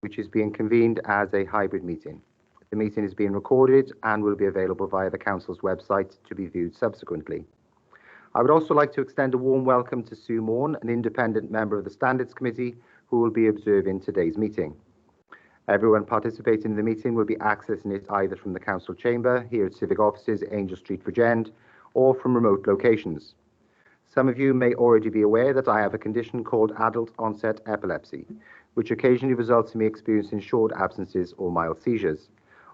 which is being convened as a hybrid meeting. The meeting is being recorded and will be available via the Council's website to be viewed subsequently. I would also like to extend a warm welcome to Sue Morn, an independent member of the Standards Committee, who will be observing today's meeting. Everyone participating in the meeting will be accessing it either from the Council Chamber, here at Civic Offices, Angel Street, Bridgend, or from remote locations. Some of you may already be aware that I have a condition called adult onset epilepsy, which occasionally results in me experiencing short absences or mild seizures.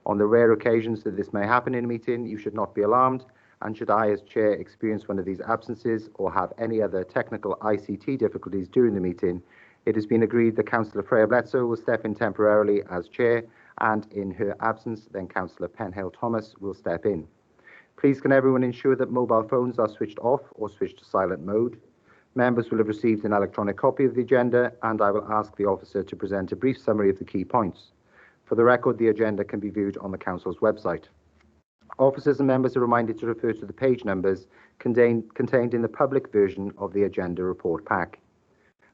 On the rare occasions that this may happen in a meeting, you should not be alarmed, and should I as Chair experience one of these absences or have any other technical ICT difficulties during the meeting, it has been agreed that Councillor Freya Bledsoe will step in temporarily as Chair, and in her absence, then Councillor Penhale Thomas will step in. Please can everyone ensure that mobile phones are switched off or switched to silent mode. Members will have received an electronic copy of the agenda, and I will ask the officer to present a brief summary of the key points. For the record, the agenda can be viewed on the Council's website. Officers and members are reminded to refer to the page numbers contained in the public version of the agenda report pack.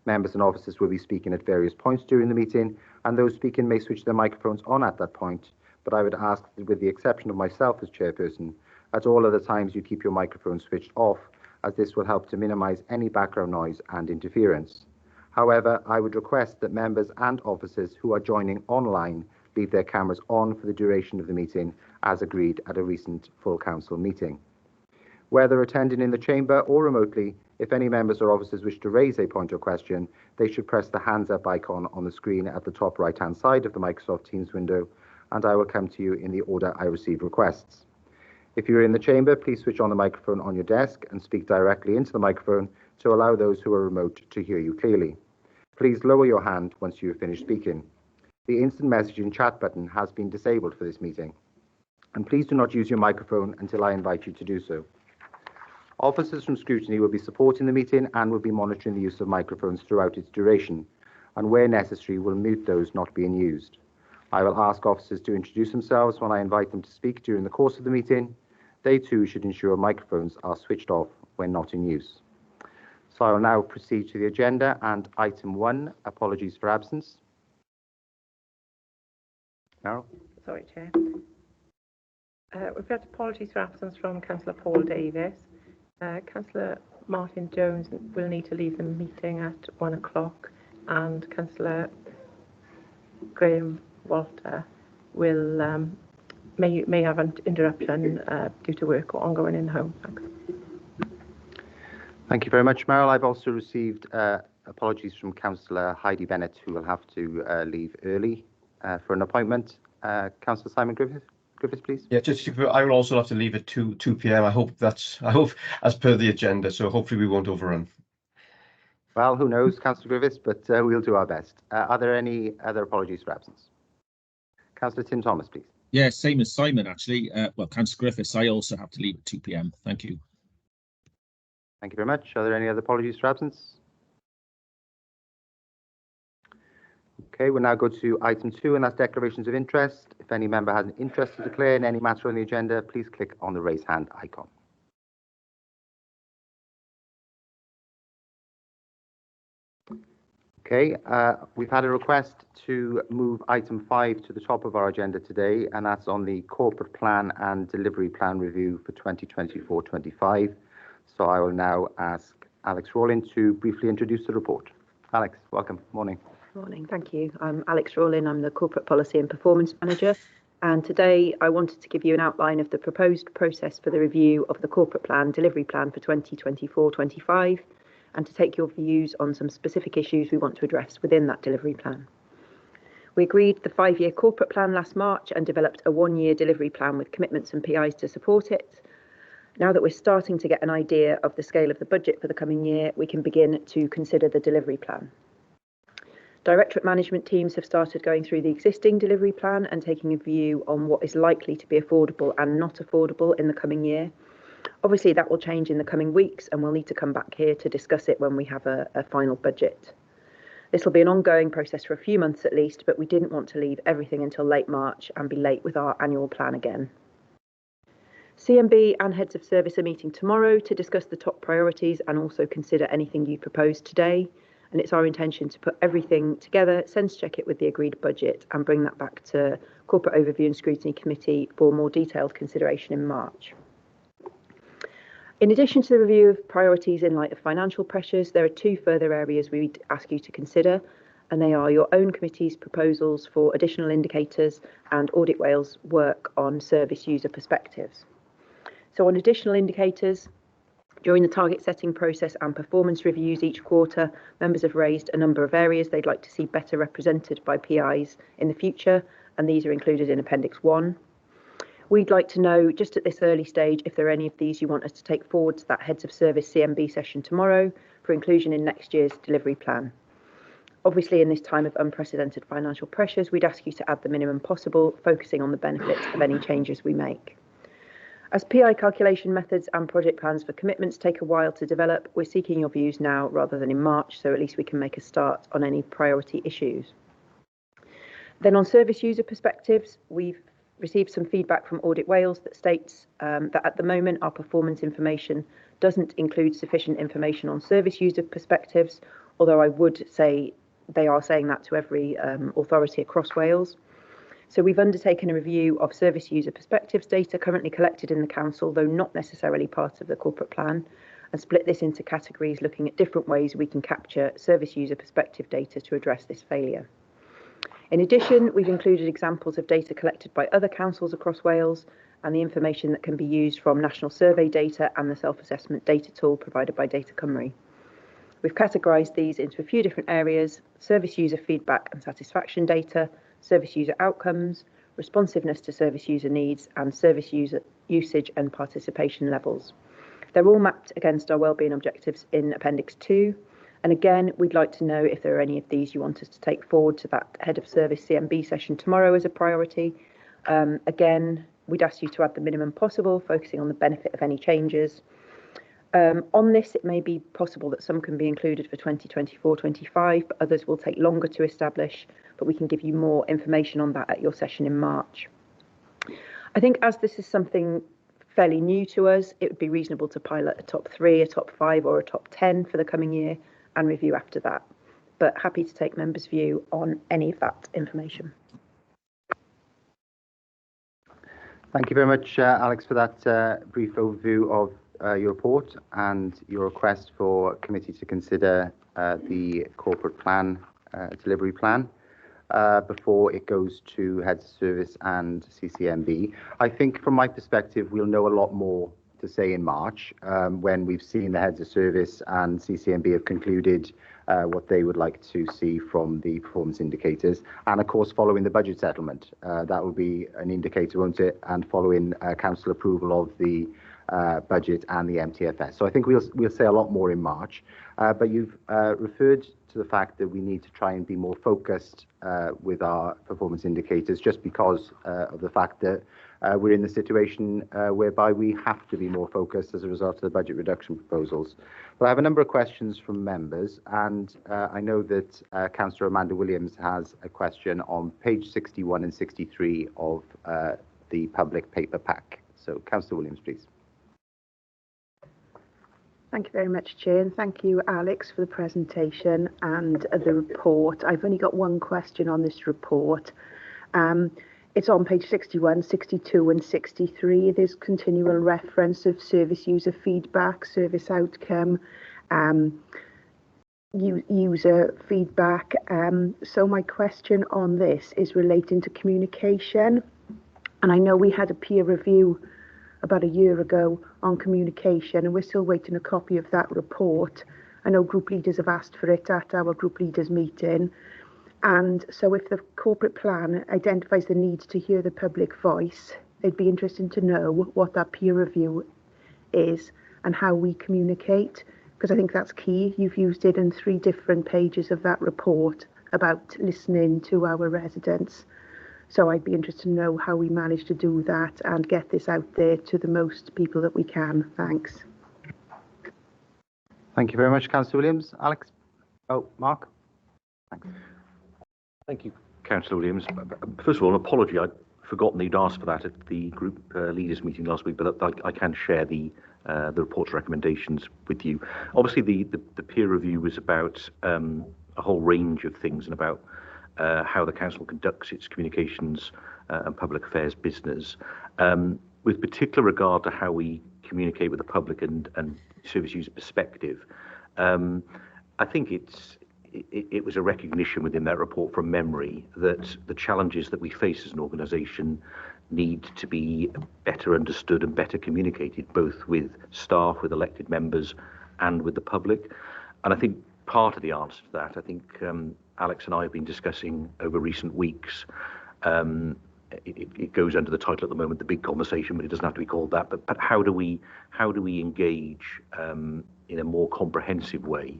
Members and officers will be speaking at various points during the meeting, and those speaking may switch their microphones on at that point, but I would ask that, with the exception of myself as chairperson, at all other times you keep your microphone switched off, as this will help to minimise any background noise and interference. However, I would request that members and officers who are joining online leave their cameras on for the duration of the meeting, as agreed at a recent full council meeting. Whether attending in the chamber or remotely, if any members or officers wish to raise a point or question, they should press the hands up icon on the screen at the top right hand side of the Microsoft Teams window, and I will come to you in the order I receive requests. If you're in the chamber, please switch on the microphone on your desk and speak directly into the microphone to allow those who are remote to hear you clearly. Please lower your hand once you have finished speaking. The instant messaging chat button has been disabled for this meeting, and please do not use your microphone until I invite you to do so. Officers from Scrutiny will be supporting the meeting and will be monitoring the use of microphones throughout its duration, and where necessary will mute those not being used. I will ask officers to introduce themselves when I invite them to speak during the course of the meeting. They too should ensure microphones are switched off when not in use. So I will now proceed to the agenda, and item 1, apologies for absence. Meryl? Sorry, Chair. We've got apologies for absence from Councillor Paul Davis. Councillor Martin Jones will need to leave the meeting at 1 o'clock, and Councillor Graham Walter will may have an interruption due to work or ongoing in home. Thanks. Thank you very much, Meryl. I've also received apologies from Councillor Heidi Bennett, who will have to leave early for an appointment. Councillor Simon Griffiths, please. Yeah, I will also have to leave at 2 p.m. I hope as per the agenda, so hopefully we won't overrun. Well, who knows, Councillor Griffiths, but we'll do our best. Are there any other apologies for absence? Councillor Tim Thomas, please. Yeah, same as Simon, actually. Well, Councillor Griffiths, I also have to leave at 2 p.m. Thank you. Thank you very much. Are there any other apologies for absence? Okay, we'll now go to item 2, and that's declarations of interest. If any member has an interest to declare in any matter on the agenda, please click on the raise hand icon. Okay, we've had a request to move item 5 to the top of our agenda today, and that's on the corporate plan and delivery plan review for 2024-25. So I will now ask Alex Rawlin to briefly introduce the report. Alex, welcome. Morning. Morning, thank you. I'm Alex Rawlin. I'm the Corporate Policy and Performance Manager, and today I wanted to give you an outline of the proposed process for the review of the corporate plan delivery plan for 2024-25, and to take your views on some specific issues we want to address within that delivery plan. We agreed the 5-year corporate plan last March and developed a 1-year delivery plan with commitments and PIs to support it. Now that we're starting to get an idea of the scale of the budget for the coming year, we can begin to consider the delivery plan. Directorate management teams have started going through the existing delivery plan and taking a view on what is likely to be affordable and not affordable in the coming year. Obviously, that will change in the coming weeks, and we'll need to come back here to discuss it when we have a final budget. This will be an ongoing process for a few months at least, but we didn't want to leave everything until late March and be late with our annual plan again. CMB and heads of service are meeting tomorrow to discuss the top priorities and also consider anything you proposed today. and it's our intention to put everything together, sense check it with the agreed budget, and bring that back to Corporate Overview and Scrutiny Committee for more detailed consideration in March. In addition to the review of priorities in light of financial pressures, there are two further areas we'd ask you to consider, and they are your own committee's proposals for additional indicators and Audit Wales work on service user perspectives. So on additional indicators, during the target setting process and performance reviews each quarter, members have raised a number of areas they'd like to see better represented by PIs in the future, and these are included in Appendix 1. We'd like to know, just at this early stage, if there are any of these you want us to take forward to that Heads of Service CMB session tomorrow for inclusion in next year's delivery plan. Obviously, in this time of unprecedented financial pressures, we'd ask you to add the minimum possible, focusing on the benefits of any changes we make. As PI calculation methods and project plans for commitments take a while to develop, we're seeking your views now rather than in March, so at least we can make a start on any priority issues. Then on service user perspectives, we've received some feedback from Audit Wales that states that at the moment our performance information doesn't include sufficient information on service user perspectives, although I would say they are saying that to every authority across Wales. So we've undertaken a review of service user perspectives data currently collected in the council, though not necessarily part of the corporate plan, and split this into categories looking at different ways we can capture service user perspective data to address this failure. In addition, we've included examples of data collected by other councils across Wales and the information that can be used from national survey data and the self-assessment data tool provided by Data Cymru. We've categorised these into a few different areas: service user feedback and satisfaction data, service user outcomes, responsiveness to service user needs, and service user usage and participation levels. They're all mapped against our wellbeing objectives in Appendix 2. And again, we'd like to know if there are any of these you want us to take forward to that Head of Service CMB session tomorrow as a priority. Again, we'd ask you to add the minimum possible, focusing on the benefit of any changes. On this, it may be possible that some can be included for 2024-25, but others will take longer to establish, but we can give you more information on that at your session in March. I think as this is something fairly new to us, it would be reasonable to pilot a top 3, a top 5 or a top 10 for the coming year and review after that, but happy to take members' view on any of that information. Thank you very much, Alex, for that brief overview of your report and your request for committee to consider the corporate plan, delivery plan, before it goes to Heads of Service and CCMB. I think from my perspective, we'll know a lot more to say in March when we've seen the Heads of Service and CCMB have concluded what they would like to see from the performance indicators. And of course, following the budget settlement, that will be an indicator, won't it? And following council approval of the budget and the MTFS. So I think we'll say a lot more in March, but you've referred to the fact that we need to try and be more focused with our performance indicators, just because of the fact that we're in the situation whereby we have to be more focused as a result of the budget reduction proposals. But I have a number of questions from members, and I know that Councillor Amanda Williams has a question on page 61 and 63 of the public paper pack. So Councillor Williams, please. Thank you very much, Chair, and thank you, Alex, for the presentation and the report. I've only got one question on this report. It's on page 61, 62 and 63. There's continual reference of service user feedback, service outcome, user feedback. So my question on this is relating to communication. And I know we had a peer review about a year ago on communication, and we're still waiting a copy of that report. I know group leaders have asked for it at our group leaders meeting. And so if the corporate plan identifies the need to hear the public voice, it'd be interesting to know what that peer review is and how we communicate, because I think that's key. You've used it in 3 different pages of that report about listening to our residents. So I'd be interested to know how we manage to do that and get this out there to the most people that we can. Thanks. Thank you very much, Councillor Williams. Alex? Oh, Mark? Thanks. Thank you, Councillor Williams. First of all, an apology. I'd forgotten you'd asked for that at the group leaders meeting last week, but I can share the the report's recommendations with you. Obviously, the peer review was about a whole range of things and about how the council conducts its communications and public affairs business, with particular regard to how we communicate with the public and service user perspective. I think it was a recognition within that report from memory that the challenges that we face as an organisation need to be better understood and better communicated, both with staff, with elected members, and with the public. And I think part of the answer to that, I think Alex and I have been discussing over recent weeks. It goes under the title at the moment, the big conversation, but it doesn't have to be called that. But how do we engage in a more comprehensive way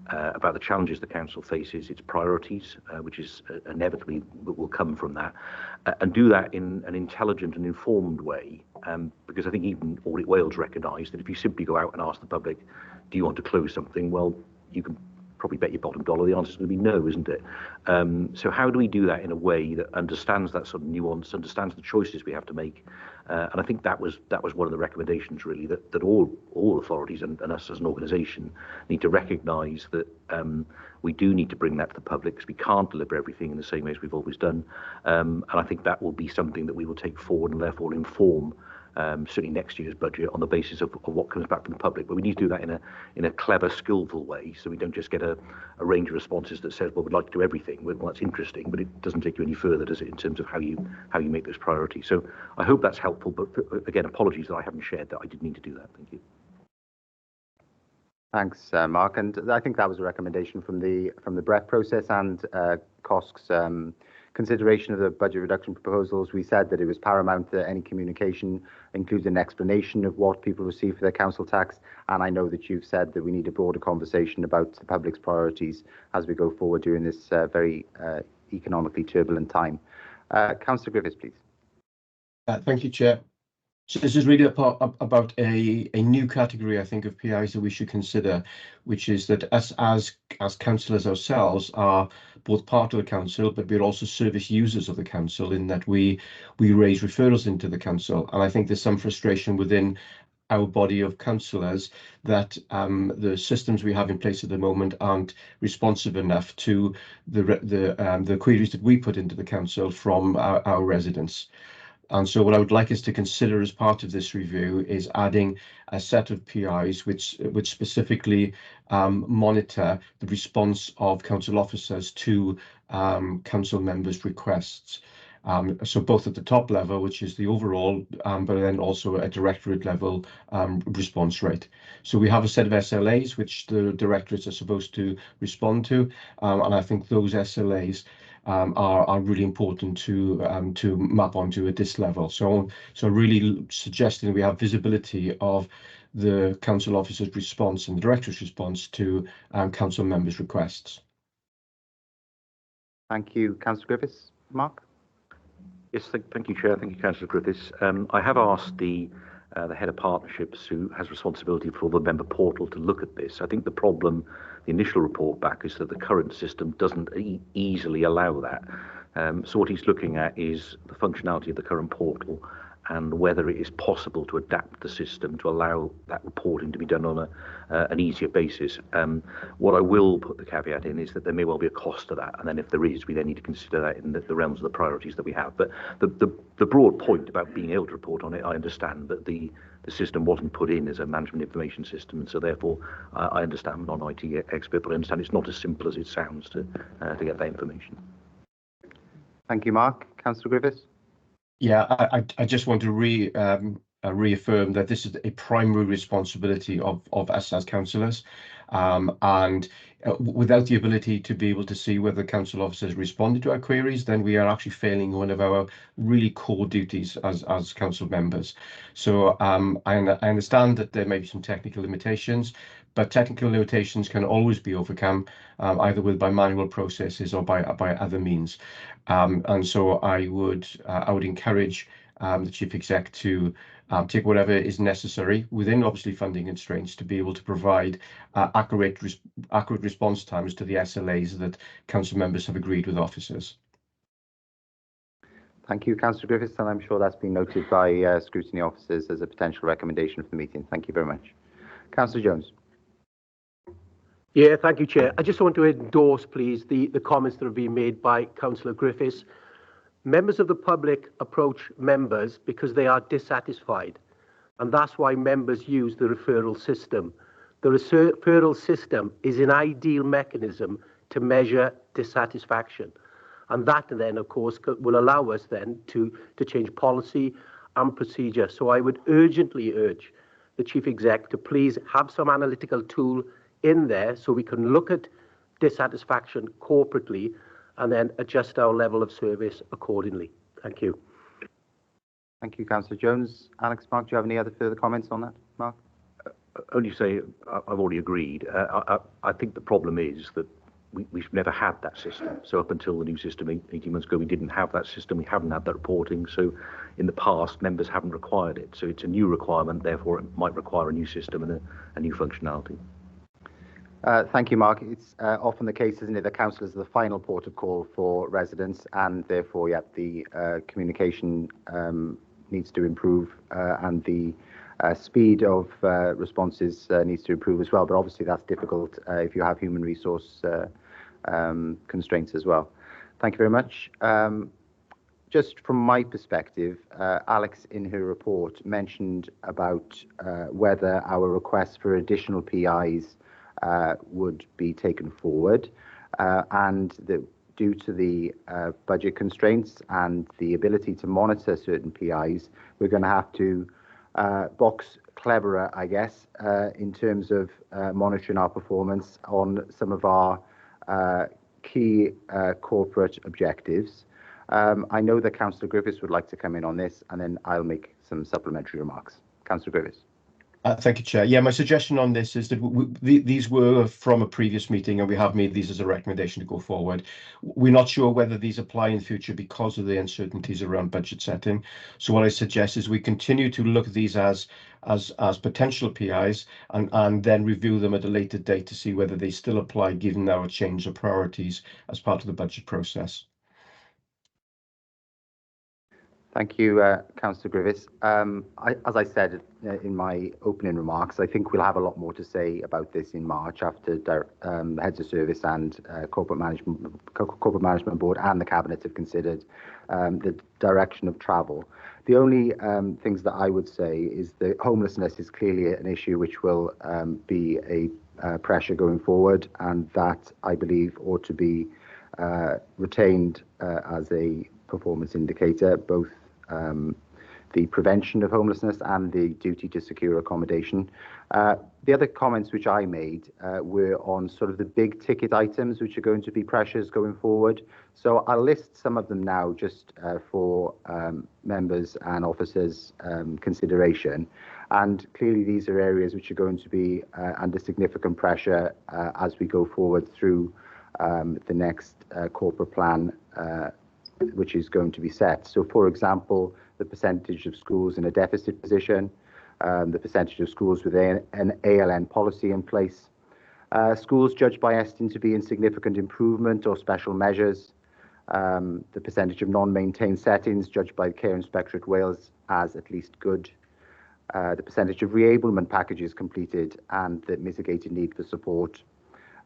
about the challenges the council faces, its priorities, which is inevitably will come from that, and do that in an intelligent and informed way. Because I think even Audit Wales recognise that if you simply go out and ask the public, do you want to close something? Well, you can probably bet your bottom dollar the answer is going to be no, isn't it? So how do we do that in a way that understands that sort of nuance, understands the choices we have to make? And I think that was one of the recommendations, really, that all authorities and us as an organisation need to recognise that we do need to bring that to the public, because we can't deliver everything in the same way as we've always done. And I think that will be something that we will take forward and therefore inform certainly next year's budget on the basis of what comes back from the public. But we need to do that in a clever, skillful way, so we don't just get a range of responses that says, well, we'd like to do everything. Well, that's interesting, but it doesn't take you any further, does it, in terms of how you make those priorities. So I hope that's helpful, but again, apologies that I haven't shared that. I did need to do that. Thank you. Thanks, Mark. And I think that was a recommendation from the BREF process and COSC's consideration of the budget reduction proposals. We said that it was paramount that any communication includes an explanation of what people receive for their council tax. And I know that you've said that we need a broader conversation about the public's priorities as we go forward during this very economically turbulent time. Councillor Griffiths, please. Thank you, Chair. So this is really about a new category, I think, of PIs that we should consider, which is that us as councillors ourselves are both part of the council, but we're also service users of the council, in that we raise referrals into the council. And I think there's some frustration within our body of councillors that the systems we have in place at the moment aren't responsive enough to the queries that we put into the council from our residents. And so what I would like us to consider as part of this review is adding a set of PIs which specifically monitor the response of council officers to council members' requests. So both at the top level, which is the overall, but then also a directorate level response rate. So we have a set of SLAs which the directorates are supposed to respond to, and I think those SLAs are really important to map onto at this level. So really suggesting we have visibility of the council officer's response and the director's response to council members' requests. Thank you, Councillor Griffiths. Mark? Yes, thank you, Chair. Thank you, Councillor Griffiths. I have asked the head of partnerships, who has responsibility for the member portal, to look at this. I think the problem, the initial report back, is that the current system doesn't easily allow that. So what he's looking at is the functionality of the current portal and whether it is possible to adapt the system to allow that reporting to be done on an easier basis. What I will put the caveat in is that there may well be a cost to that, and then if there is, we then need to consider that in the realms of the priorities that we have. But the broad point about being able to report on it, I understand, but the system wasn't put in as a management information system, and so therefore I understand, I'm not an IT expert, but I understand it's not as simple as it sounds to get that information. Thank you, Mark. Councillor Griffiths? Yeah, I just want to reaffirm that this is a primary responsibility of us as councillors, and without the ability to be able to see whether council officers responded to our queries, then we are actually failing one of our really core duties as council members. So I understand that there may be some technical limitations, but technical limitations can always be overcome, either by manual processes or by other means. And so I would encourage the Chief Exec to take whatever is necessary within, obviously, funding constraints to be able to provide accurate response times to the SLAs that council members have agreed with officers. Thank you, Councillor Griffiths, and I'm sure that's been noted by scrutiny officers as a potential recommendation for the meeting. Thank you very much. Councillor Jones. Yeah, thank you, Chair. I just want to endorse, please, the comments that have been made by Councillor Griffiths. Members of the public approach members because they are dissatisfied, and that's why members use the referral system. The referral system is an ideal mechanism to measure dissatisfaction. And that then, of course, will allow us then to change policy and procedure. So I would urgently urge the Chief Exec to please have some analytical tool in there so we can look at dissatisfaction corporately and then adjust our level of service accordingly. Thank you. Thank you, Councillor Jones. Alex, Mark, do you have any other further comments on that? Mark? Only say I've already agreed. I think the problem is that we've never had that system. So up until the new system 18 months ago, we didn't have that system. We haven't had that reporting. So in the past, members haven't required it. So it's a new requirement. Therefore, it might require a new system and a new functionality. Thank you, Mark. It's often the case, isn't it, that councillors are the final port of call for residents, and therefore, yeah, the communication needs to improve and the speed of responses needs to improve as well. But obviously, that's difficult if you have human resource constraints as well. Thank you very much. Just from my perspective, Alex, in her report, mentioned about whether our request for additional PIs would be taken forward, and that due to the budget constraints and the ability to monitor certain PIs, we're going to have to box cleverer, I guess, in terms of monitoring our performance on some of our key corporate objectives. I know that Councillor Griffiths would like to come in on this, and then I'll make some supplementary remarks. Councillor Griffiths. Thank you, Chair. Yeah, my suggestion on this is that these were from a previous meeting, and we have made these as a recommendation to go forward. We're not sure whether these apply in future because of the uncertainties around budget setting. So what I suggest is we continue to look at these as potential PIs and then review them at a later date to see whether they still apply given our change of priorities as part of the budget process. Thank you, Councillor Griffiths. As I said in my opening remarks, I think we'll have a lot more to say about this in March after heads of service and corporate management board and the cabinet have considered the direction of travel. The only things that I would say is that homelessness is clearly an issue which will be a pressure going forward, and that I believe ought to be retained as a performance indicator, both the prevention of homelessness and the duty to secure accommodation. The other comments which I made were on sort of the big ticket items which are going to be pressures going forward. So I'll list some of them now just for members and officers' consideration. And clearly these are areas which are going to be under significant pressure as we go forward through the next corporate plan which is going to be set. So, for example, the percentage of schools in a deficit position, the percentage of schools with an ALN policy in place, schools judged by Estin to be in significant improvement or special measures, the percentage of non-maintained settings judged by the Care Inspectorate Wales as at least good, the percentage of reablement packages completed and the mitigated need for support,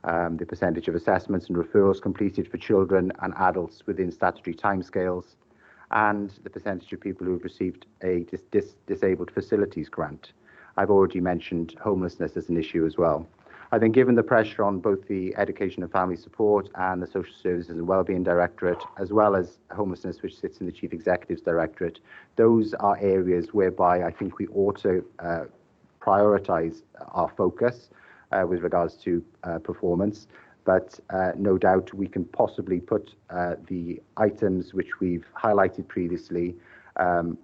the percentage of assessments and referrals completed for children and adults within statutory timescales, and the percentage of people who have received a disabled facilities grant. I've already mentioned homelessness as an issue as well. I think given the pressure on both the Education and Family Support and the Social Services and Wellbeing Directorate, as well as homelessness, which sits in the Chief Executive's Directorate, those are areas whereby I think we ought to prioritise our focus with regards to performance, but no doubt we can possibly put the items which we've highlighted previously and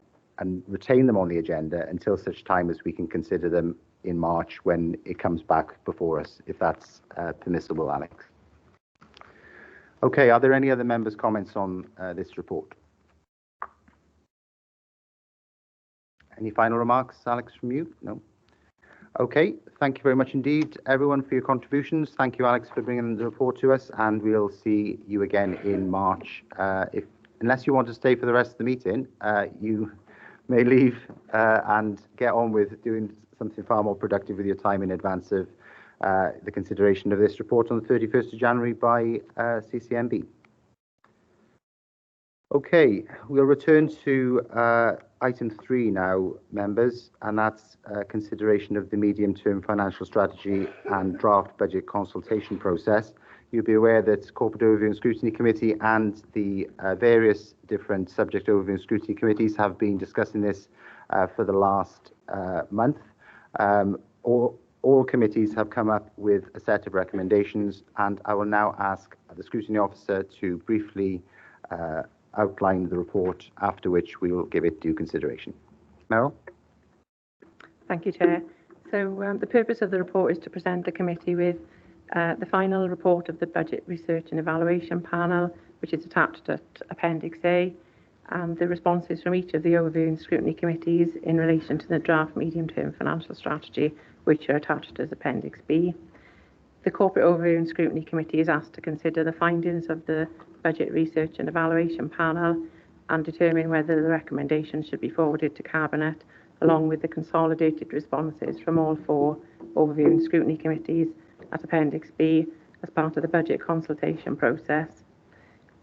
retain them on the agenda until such time as we can consider them in March when it comes back before us, if that's permissible, Alex. Okay, are there any other members' comments on this report? Any final remarks, Alex, from you? No? Okay, thank you very much indeed, everyone, for your contributions. Thank you, Alex, for bringing the report to us, and we'll see you again in March if unless you want to stay for the rest of the meeting, you may leave and get on with doing something far more productive with your time in advance of the consideration of this report on the 31st of January by CCMB. Okay, we'll return to item 3 now, members, and that's consideration of the medium-term financial strategy and draft budget consultation process. You'll be aware that Corporate Overview and Scrutiny Committee and the various different subject overview and scrutiny committees have been discussing this for the last month. All committees have come up with a set of recommendations, and I will now ask the Scrutiny Officer to briefly outline the report, after which we will give it due consideration. Meryl? Thank you, Chair. So the purpose of the report is to present the committee with the final report of the Budget Research and Evaluation Panel, which is attached at Appendix A, and the responses from each of the Overview and Scrutiny Committees in relation to the draft medium-term financial strategy, which are attached as Appendix B. The Corporate Overview and Scrutiny Committee is asked to consider the findings of the Budget Research and Evaluation Panel and determine whether the recommendations should be forwarded to Cabinet, along with the consolidated responses from all 4 Overview and Scrutiny Committees at Appendix B as part of the budget consultation process.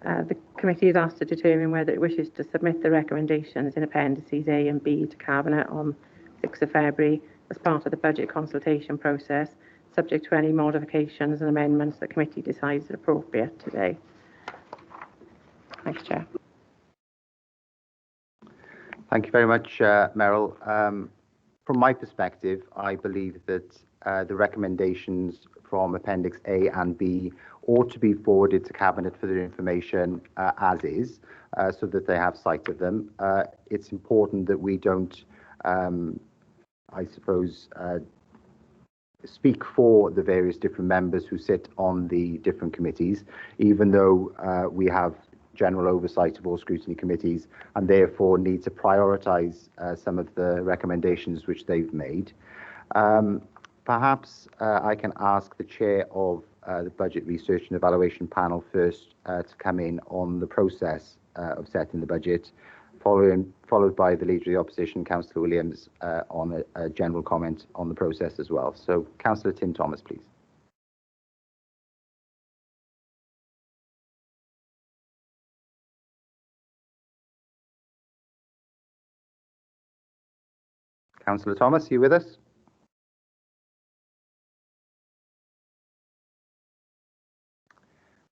The committee is asked to determine whether it wishes to submit the recommendations in Appendices A and B to Cabinet on 6th of February as part of the budget consultation process, subject to any modifications and amendments the committee decides are appropriate today. Thanks, Chair. Thank you very much, Meryl. From my perspective, I believe that the recommendations from Appendix A and B ought to be forwarded to Cabinet for their information as is, so that they have sight of them. It's important that we don't, I suppose, speak for the various different members who sit on the different committees, even though we have general oversight of all scrutiny committees and therefore need to prioritise some of the recommendations which they've made. Perhaps I can ask the chair of the Budget Research and Evaluation Panel first to come in on the process of setting the budget, followed by the Leader of the Opposition, Councillor Williams, on a general comment on the process as well. So, Councillor Tim Thomas, please. Councillor Thomas, are you with us?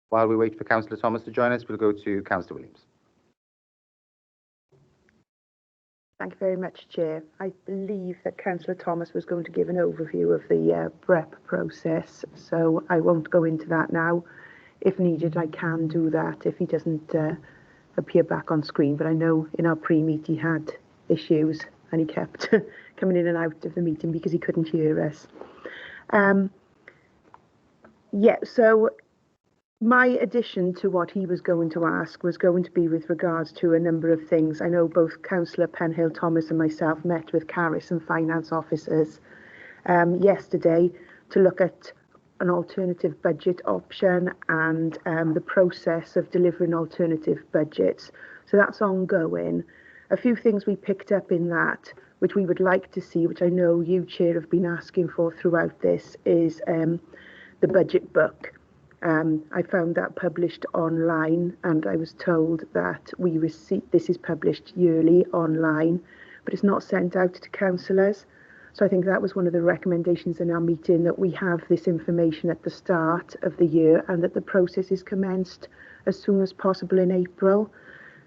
While we wait for Councillor Thomas to join us, we'll go to Councillor Williams. Thank you very much, Chair. I believe that Councillor Thomas was going to give an overview of the BREP process, so I won't go into that now. If needed, I can do that if he doesn't appear back on screen, but I know in our pre-meet he had issues and he kept coming in and out of the meeting because he couldn't hear us. So my addition to what he was going to ask was going to be with regards to a number of things. I know both Councillor Penhill-Thomas and myself met with Caris and finance officers yesterday to look at an alternative budget option and the process of delivering alternative budgets. So that's ongoing. A few things we picked up in that, which we would like to see, which I know you, Chair, have been asking for throughout this, is the budget book. I found that published online, and I was told that this is published yearly online, but it's not sent out to councillors. So I think that was one of the recommendations in our meeting, that we have this information at the start of the year and that the process is commenced as soon as possible in April,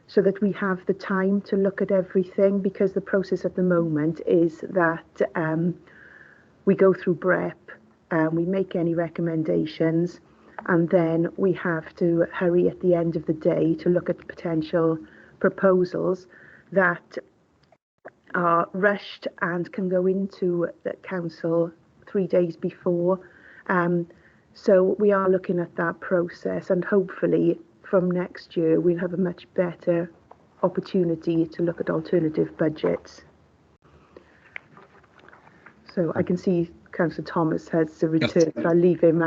so that we have the time to look at everything, because the process at the moment is that we go through BREP, we make any recommendations, and then we have to hurry at the end of the day to look at potential proposals that are rushed and can go into the council 3 days before. So we are looking at that process, and hopefully from next year we'll have a much better opportunity to look at alternative budgets. So I can see Councillor Thomas has returned, so I'll leave him.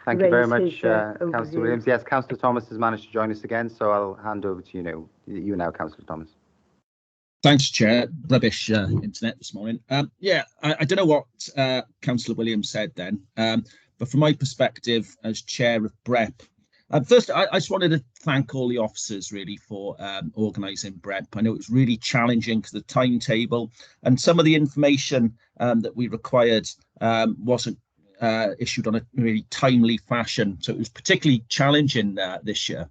Thank you very raise much, his Councillor overview. Williams. Yes, Councillor Thomas has managed to join us again, so I'll hand over to you now, Councillor Thomas. Thanks, Chair. Rubbish internet this morning. Yeah, I don't know what Councillor Williams said then, but from my perspective as Chair of BREP, first, I just wanted to thank all the officers really for organising BREP. I know it was really challenging because the timetable and some of the information that we required wasn't issued on a really timely fashion. So it was particularly challenging this year.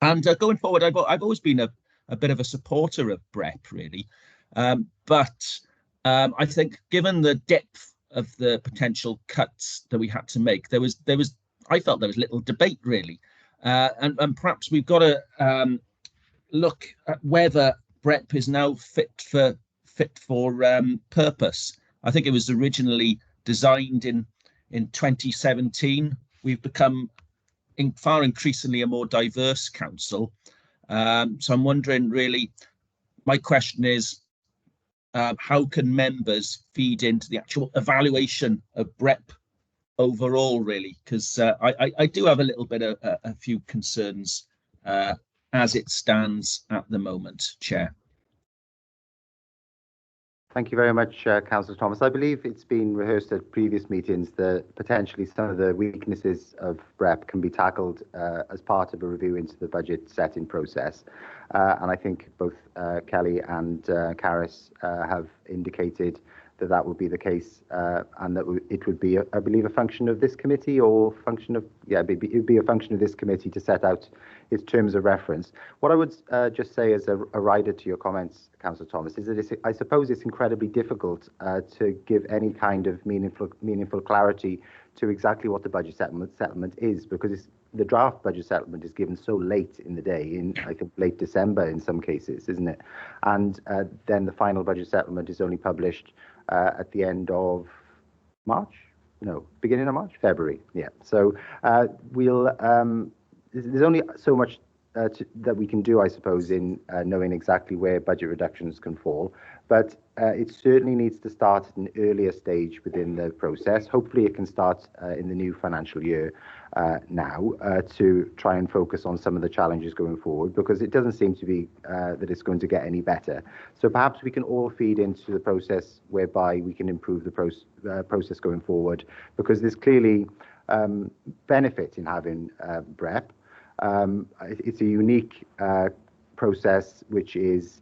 And going forward, I've always been a bit of a supporter of BREP, really. But I think given the depth of the potential cuts that we had to make, I felt there was little debate, really. And perhaps we've got to look at whether BREP is now fit for purpose. I think it was originally designed in 2017. We've become far increasingly a more diverse council. So I'm wondering, really, my question is, how can members feed into the actual evaluation of BREP overall, really? Because I do have a little bit of a few concerns as it stands at the moment, Chair. Thank you very much, Councillor Thomas. I believe it's been rehearsed at previous meetings that potentially some of the weaknesses of BREP can be tackled as part of a review into the budget setting process. And I think both Kelly and Caris have indicated that that would be the case, and that it would be, I believe, a function of this committee or function of, it would be a function of this committee to set out its terms of reference. What I would just say as a rider to your comments, Councillor Thomas, is that I suppose it's incredibly difficult to give any kind of meaningful clarity to exactly what the budget settlement is, because the draft budget settlement is given so late in the day, in I think late December in some cases, isn't it? And then the final budget settlement is only published at the end of March? No, beginning of March? February, yeah. So there's only so much that we can do, I suppose, in knowing exactly where budget reductions can fall. But it certainly needs to start at an earlier stage within the process. Hopefully it can start in the new financial year now to try and focus on some of the challenges going forward, because it doesn't seem to be that it's going to get any better. So perhaps we can all feed into the process whereby we can improve the process going forward, because there's clearly benefit in having BREP. It's a unique process which is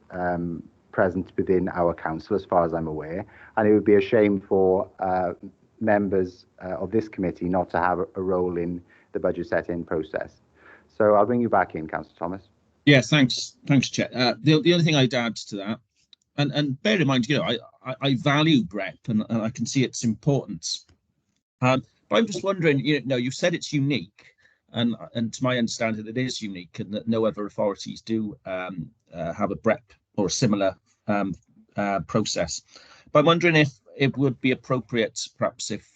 present within our council, as far as I'm aware, and it would be a shame for members of this committee not to have a role in the budget setting process. So I'll bring you back in, Councillor Thomas. Yeah, thanks, Chair. The only thing I'd add to that, and bear in mind, I value BREP and I can see its importance. But I'm just wondering, you've said it's unique. And to my understanding, it is unique, and that no other authorities do have a BREP or a similar process. But I'm wondering if it would be appropriate, perhaps, if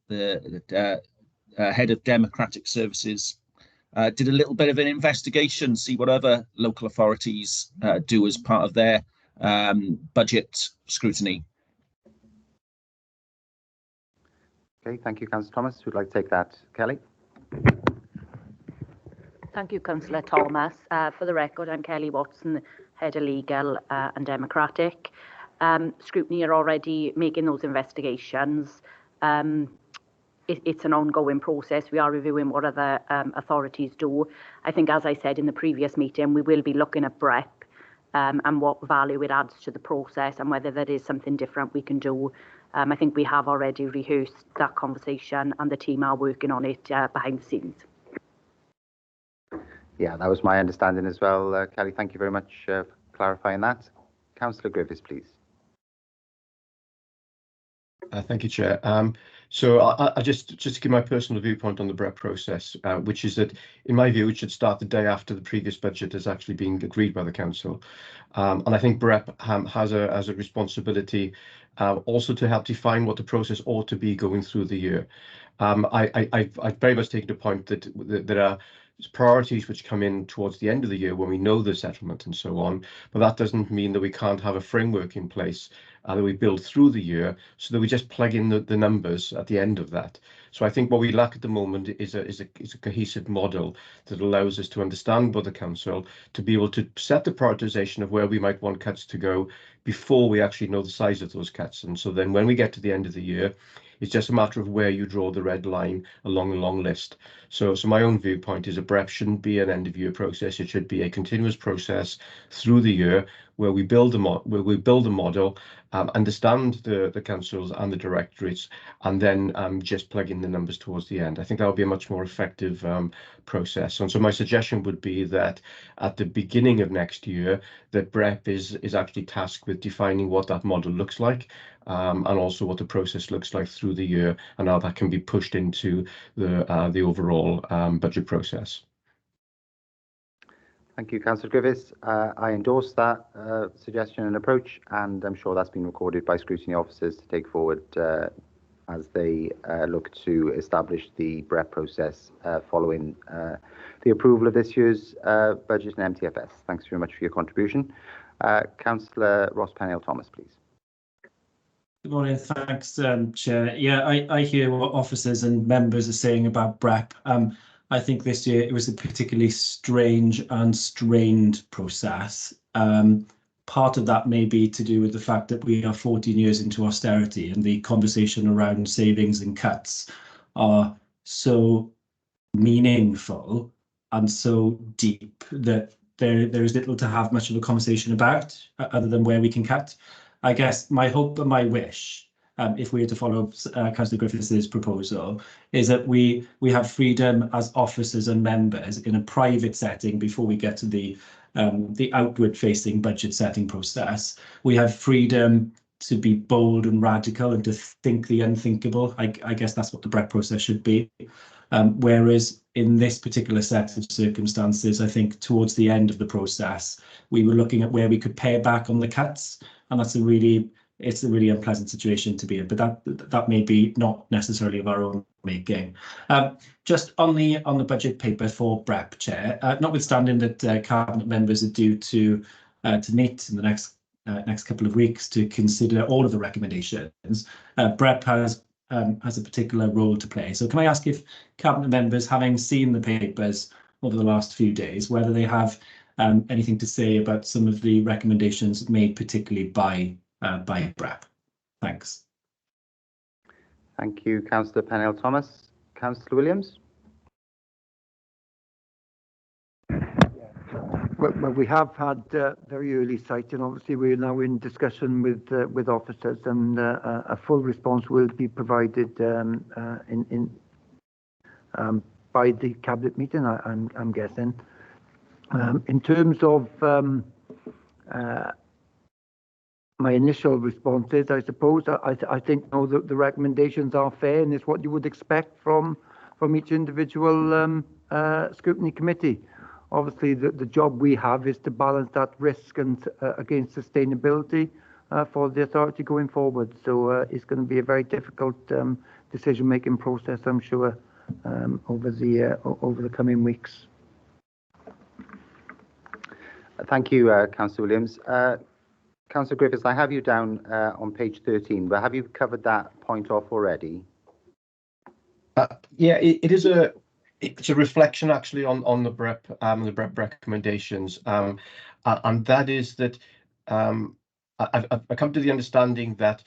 the head of Democratic Services did a little bit of an investigation, see what other local authorities do as part of their budget scrutiny. Okay, thank you, Councillor Thomas. Who'd like to take that? Kelly? Thank you, Councillor Thomas. For the record, I'm Kelly Watson, Head of Legal and Democratic. Scrutiny are already making those investigations. It's an ongoing process. We are reviewing what other authorities do. I think, as I said in the previous meeting, we will be looking at BREP and what value it adds to the process and whether there is something different we can do. I think we have already rehearsed that conversation and the team are working on it behind the scenes. Yeah, that was my understanding as well, Kelly. Thank you very much for clarifying that. Councillor Griffiths, please. Thank you, Chair. So I just to give my personal viewpoint on the BREP process, which is that, in my view, it should start the day after the previous budget has actually been agreed by the council. And I think BREP has a responsibility also to help define what the process ought to be going through the year. I very much take the point that there are priorities which come in towards the end of the year when we know the settlement and so on, but that doesn't mean that we can't have a framework in place that we build through the year so that we just plug in the numbers at the end of that. So I think what we lack at the moment is a cohesive model that allows us to understand with the council, to be able to set the prioritisation of where we might want cuts to go before we actually know the size of those cuts. And so then when we get to the end of the year, it's just a matter of where you draw the red line along a long list. So my own viewpoint is a BREP shouldn't be an end of year process. It should be a continuous process through the year where we build a model, understand the councils and the directorates, and then just plug in the numbers towards the end. I think that would be a much more effective process. And so my suggestion would be that at the beginning of next year, that BREP is actually tasked with defining what that model looks like, and also what the process looks like through the year, and how that can be pushed into the overall budget process. Thank you, Councillor Griffiths. I endorse that suggestion and approach, and I'm sure that's been recorded by scrutiny officers to take forward as they look to establish the BREP process following the approval of this year's budget and MTFS. Thanks very much for your contribution. Councillor Ross Pennell-Thomas, please. Good morning. Thanks, Chair. Yeah, I hear what officers and members are saying about BREP. I think this year it was a particularly strange and strained process. Part of that may be to do with the fact that we are 14 years into austerity, and the conversation around savings and cuts are so meaningful and so deep that there is little to have much of a conversation about other than where we can cut. I guess my hope and my wish, if we were to follow Councillor Griffiths' proposal, is that we have freedom as officers and members in a private setting before we get to the outward-facing budget setting process. We have freedom to be bold and radical and to think the unthinkable. I guess that's what the BREP process should be. Whereas in this particular set of circumstances, I think towards the end of the process, we were looking at where we could pare back on the cuts, and it's a really unpleasant situation to be in, but that may be not necessarily of our own making. Just on the budget paper for BREP, Chair, notwithstanding that cabinet members are due to meet in the next couple of weeks to consider all of the recommendations, BREP has a particular role to play. So can I ask if cabinet members, having seen the papers over the last few days, whether they have anything to say about some of the recommendations made particularly by BREP? Thanks. Thank you, Councillor Pennell-Thomas. Councillor Williams? Well, we have had very early sight, and obviously we're now in discussion with officers, and a full response will be provided by the cabinet meeting, I'm guessing. In terms of my initial responses, I suppose I think the recommendations are fair, and it's what you would expect from each individual scrutiny committee. Obviously, the job we have is to balance that risk and against sustainability for the authority going forward. So it's going to be a very difficult decision-making process, I'm sure, over the coming weeks. Thank you, Councillor Williams. Councillor Griffiths, I have you down on page 13, but have you covered that point off already? Yeah, it's a reflection actually on the BREP recommendations, and that is that I've come to the understanding that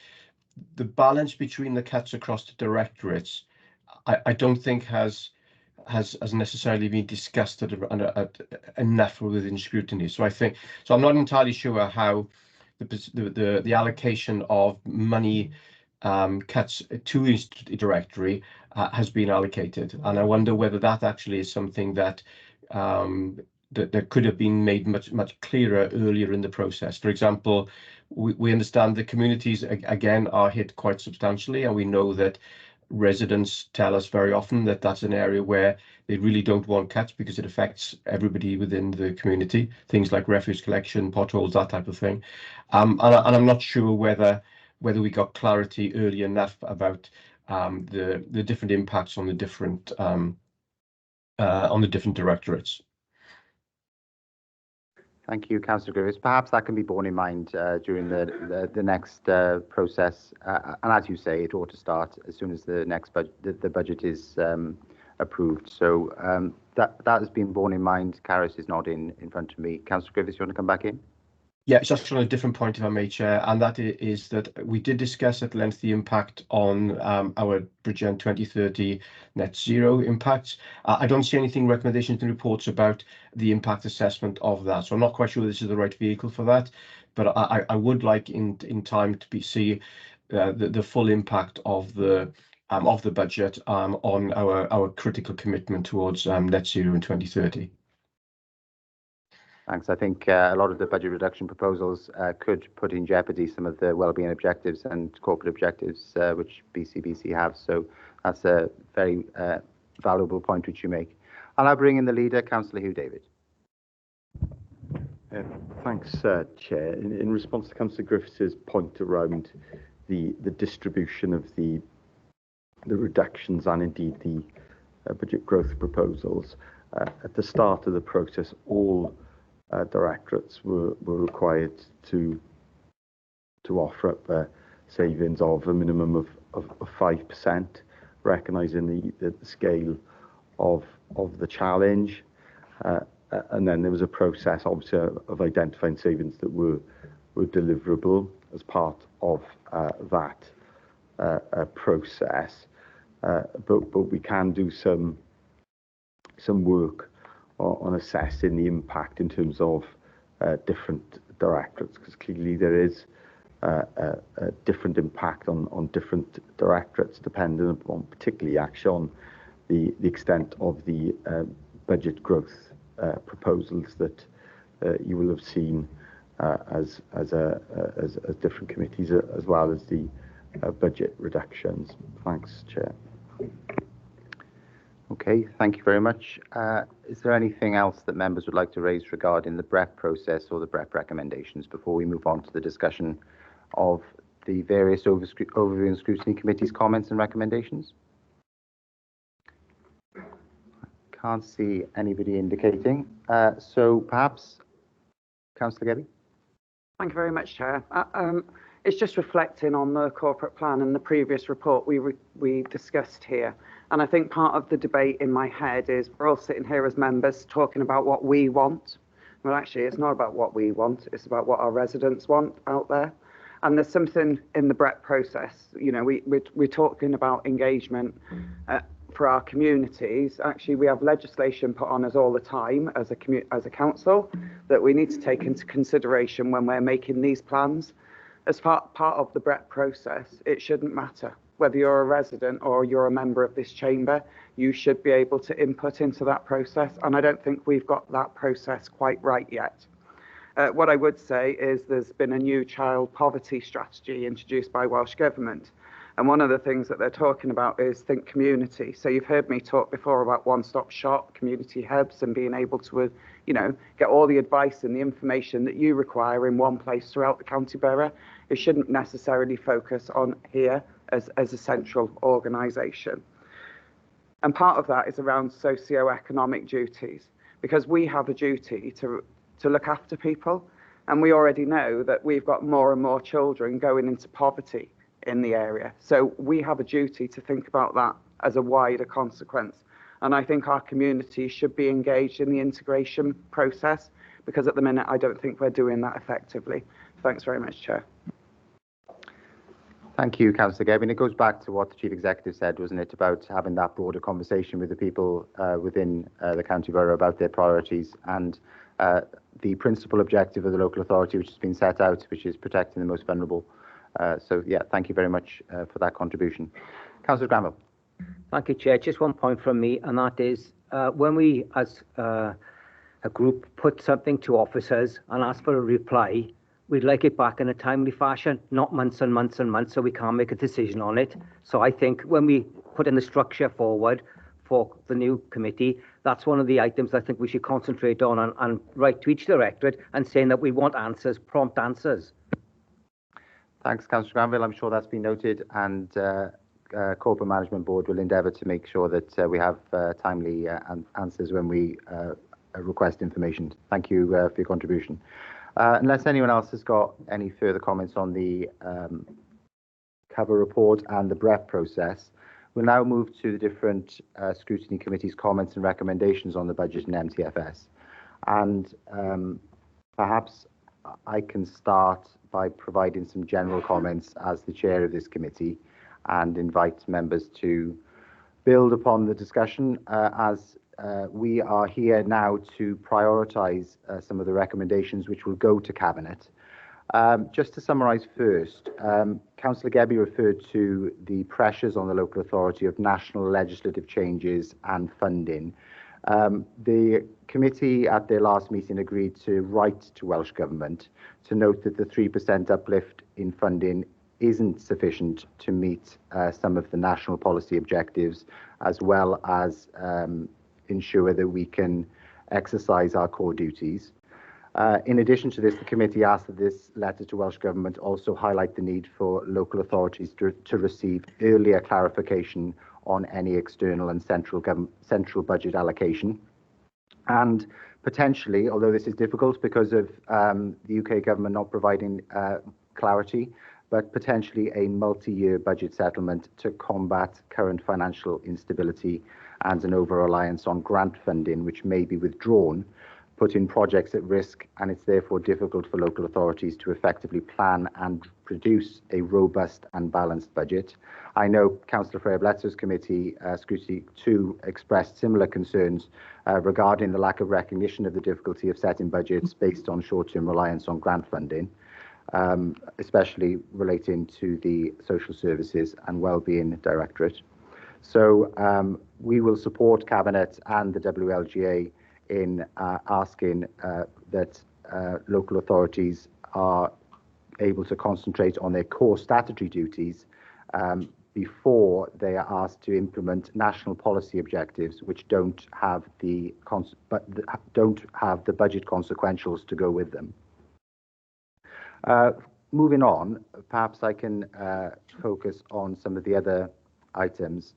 the balance between the cuts across the directorates, I don't think has necessarily been discussed enough within scrutiny. So I'm not entirely sure how the allocation of money cuts to each directory has been allocated, and I wonder whether that actually is something that that could have been made much clearer earlier in the process. For example, we understand the communities again are hit quite substantially, and we know that residents tell us very often that that's an area where they really don't want cuts because it affects everybody within the community, things like refuse collection, potholes, that type of thing. And I'm not sure whether we got clarity early enough about the different impacts on the different on the different directorates. Thank you, Councillor Griffiths. Perhaps that can be borne in mind during the next process. And as you say, it ought to start as soon as the next the budget is approved. So that has been borne in mind. Carys is not in front of me. Councillor Griffiths, you want to come back in? Yeah, it's just on a different point, if I may, Chair, and that is that we did discuss at length the impact on our Bridgend 2030 net zero impacts. I don't see anything, recommendations and reports about the impact assessment of that, so I'm not quite sure this is the right vehicle for that, but I would like in time to see the full impact of the budget on our critical commitment towards net zero in 2030. Thanks. I think a lot of the budget reduction proposals could put in jeopardy some of the wellbeing objectives and corporate objectives which BCBC have. So that's a very valuable point which you make. I'll now bring in the leader, Councillor Hugh David. Thanks, Chair. In response to Councillor Griffiths' point around the distribution of the reductions and indeed the budget growth proposals, at the start of the process, all directorates were required to offer up savings of a minimum of 5%, recognising the scale of the challenge. And then there was a process, obviously, of identifying savings that were deliverable as part of that process. But we can do some work on assessing the impact in terms of different directorates, because clearly there is a different impact on different directorates, depending upon particularly actually on the extent of the budget growth proposals that you will have seen as different committees, as well as the budget reductions. Thanks, Chair. Okay, thank you very much. Is there anything else that members would like to raise regarding the BREP process or the BREP recommendations before we move on to the discussion of the various overview and scrutiny committees' comments and recommendations? Can't see anybody indicating. So perhaps, Councillor Gebby? Thank you very much, Chair. It's just reflecting on the corporate plan and the previous report we discussed here. And I think part of the debate in my head is we're all sitting here as members talking about what we want. Well, actually, it's not about what we want. It's about what our residents want out there. And there's something in the BREP process. You know, we're talking about engagement for our communities. Actually, we have legislation put on us all the time as a council that we need to take into consideration when we're making these plans. As part of the BREP process, it shouldn't matter whether you're a resident or you're a member of this chamber. You should be able to input into that process, and I don't think we've got that process quite right yet. What I would say is there's been a new child poverty strategy introduced by Welsh Government, and one of the things that they're talking about is think community. So you've heard me talk before about one-stop shop, community hubs, and being able to, you know, get all the advice and the information that you require in one place throughout the county borough. It shouldn't necessarily focus on here as a central organisation. And part of that is around socio-economic duties, because we have a duty to look after people, and we already know that we've got more and more children going into poverty in the area. So we have a duty to think about that as a wider consequence. And I think our community should be engaged in the integration process, because at the minute I don't think we're doing that effectively. Thanks very much, Chair. Thank you, Councillor Gebby. And it goes back to what the Chief Executive said, wasn't it, about having that broader conversation with the people within the county borough about their priorities and the principal objective of the local authority, which has been set out, which is protecting the most vulnerable. So, yeah, thank you very much for that contribution. Councillor Granville. Thank you, Chair. Just one point from me, and that is when we, as a group, put something to officers and ask for a reply, we'd like it back in a timely fashion, not months and months and months, so we can't make a decision on it. So I think when we put in the structure forward for the new committee, that's one of the items I think we should concentrate on and write to each directorate and saying that we want answers, prompt answers. Thanks, Councillor Granville. I'm sure that's been noted. And Corporate Management Board will endeavour to make sure that we have timely answers when we request information. Thank you for your contribution. Unless anyone else has got any further comments on the cover report and the BREP process, we'll now move to the different scrutiny committees' comments and recommendations on the budget and MTFS. And perhaps I can start by providing some general comments as the chair of this committee and invite members to build upon the discussion as we are here now to prioritise some of the recommendations which will go to Cabinet. Just to summarise first, Councillor Gebbie referred to the pressures on the local authority of national legislative changes and funding. The committee at their last meeting agreed to write to Welsh Government to note that the 3% uplift in funding isn't sufficient to meet some of the national policy objectives, as well as ensure that we can exercise our core duties. In addition to this, the committee asked that this letter to Welsh Government also highlight the need for local authorities to receive earlier clarification on any external and central budget allocation. And potentially, although this is difficult because of the UK government not providing clarity, but potentially a multi-year budget settlement to combat current financial instability and an over-reliance on grant funding, which may be withdrawn, putting projects at risk, and it's therefore difficult for local authorities to effectively plan and produce a robust and balanced budget. I know Councillor Freya-Bledsow's committee, Scrutiny 2, expressed similar concerns regarding the lack of recognition of the difficulty of setting budgets based on short-term reliance on grant funding, especially relating to the Social Services and Wellbeing Directorate. So we will support Cabinet and the WLGA in asking that local authorities are able to concentrate on their core statutory duties before they are asked to implement national policy objectives which don't have the budget consequentials to go with them. Moving on, perhaps I can focus on some of the other items.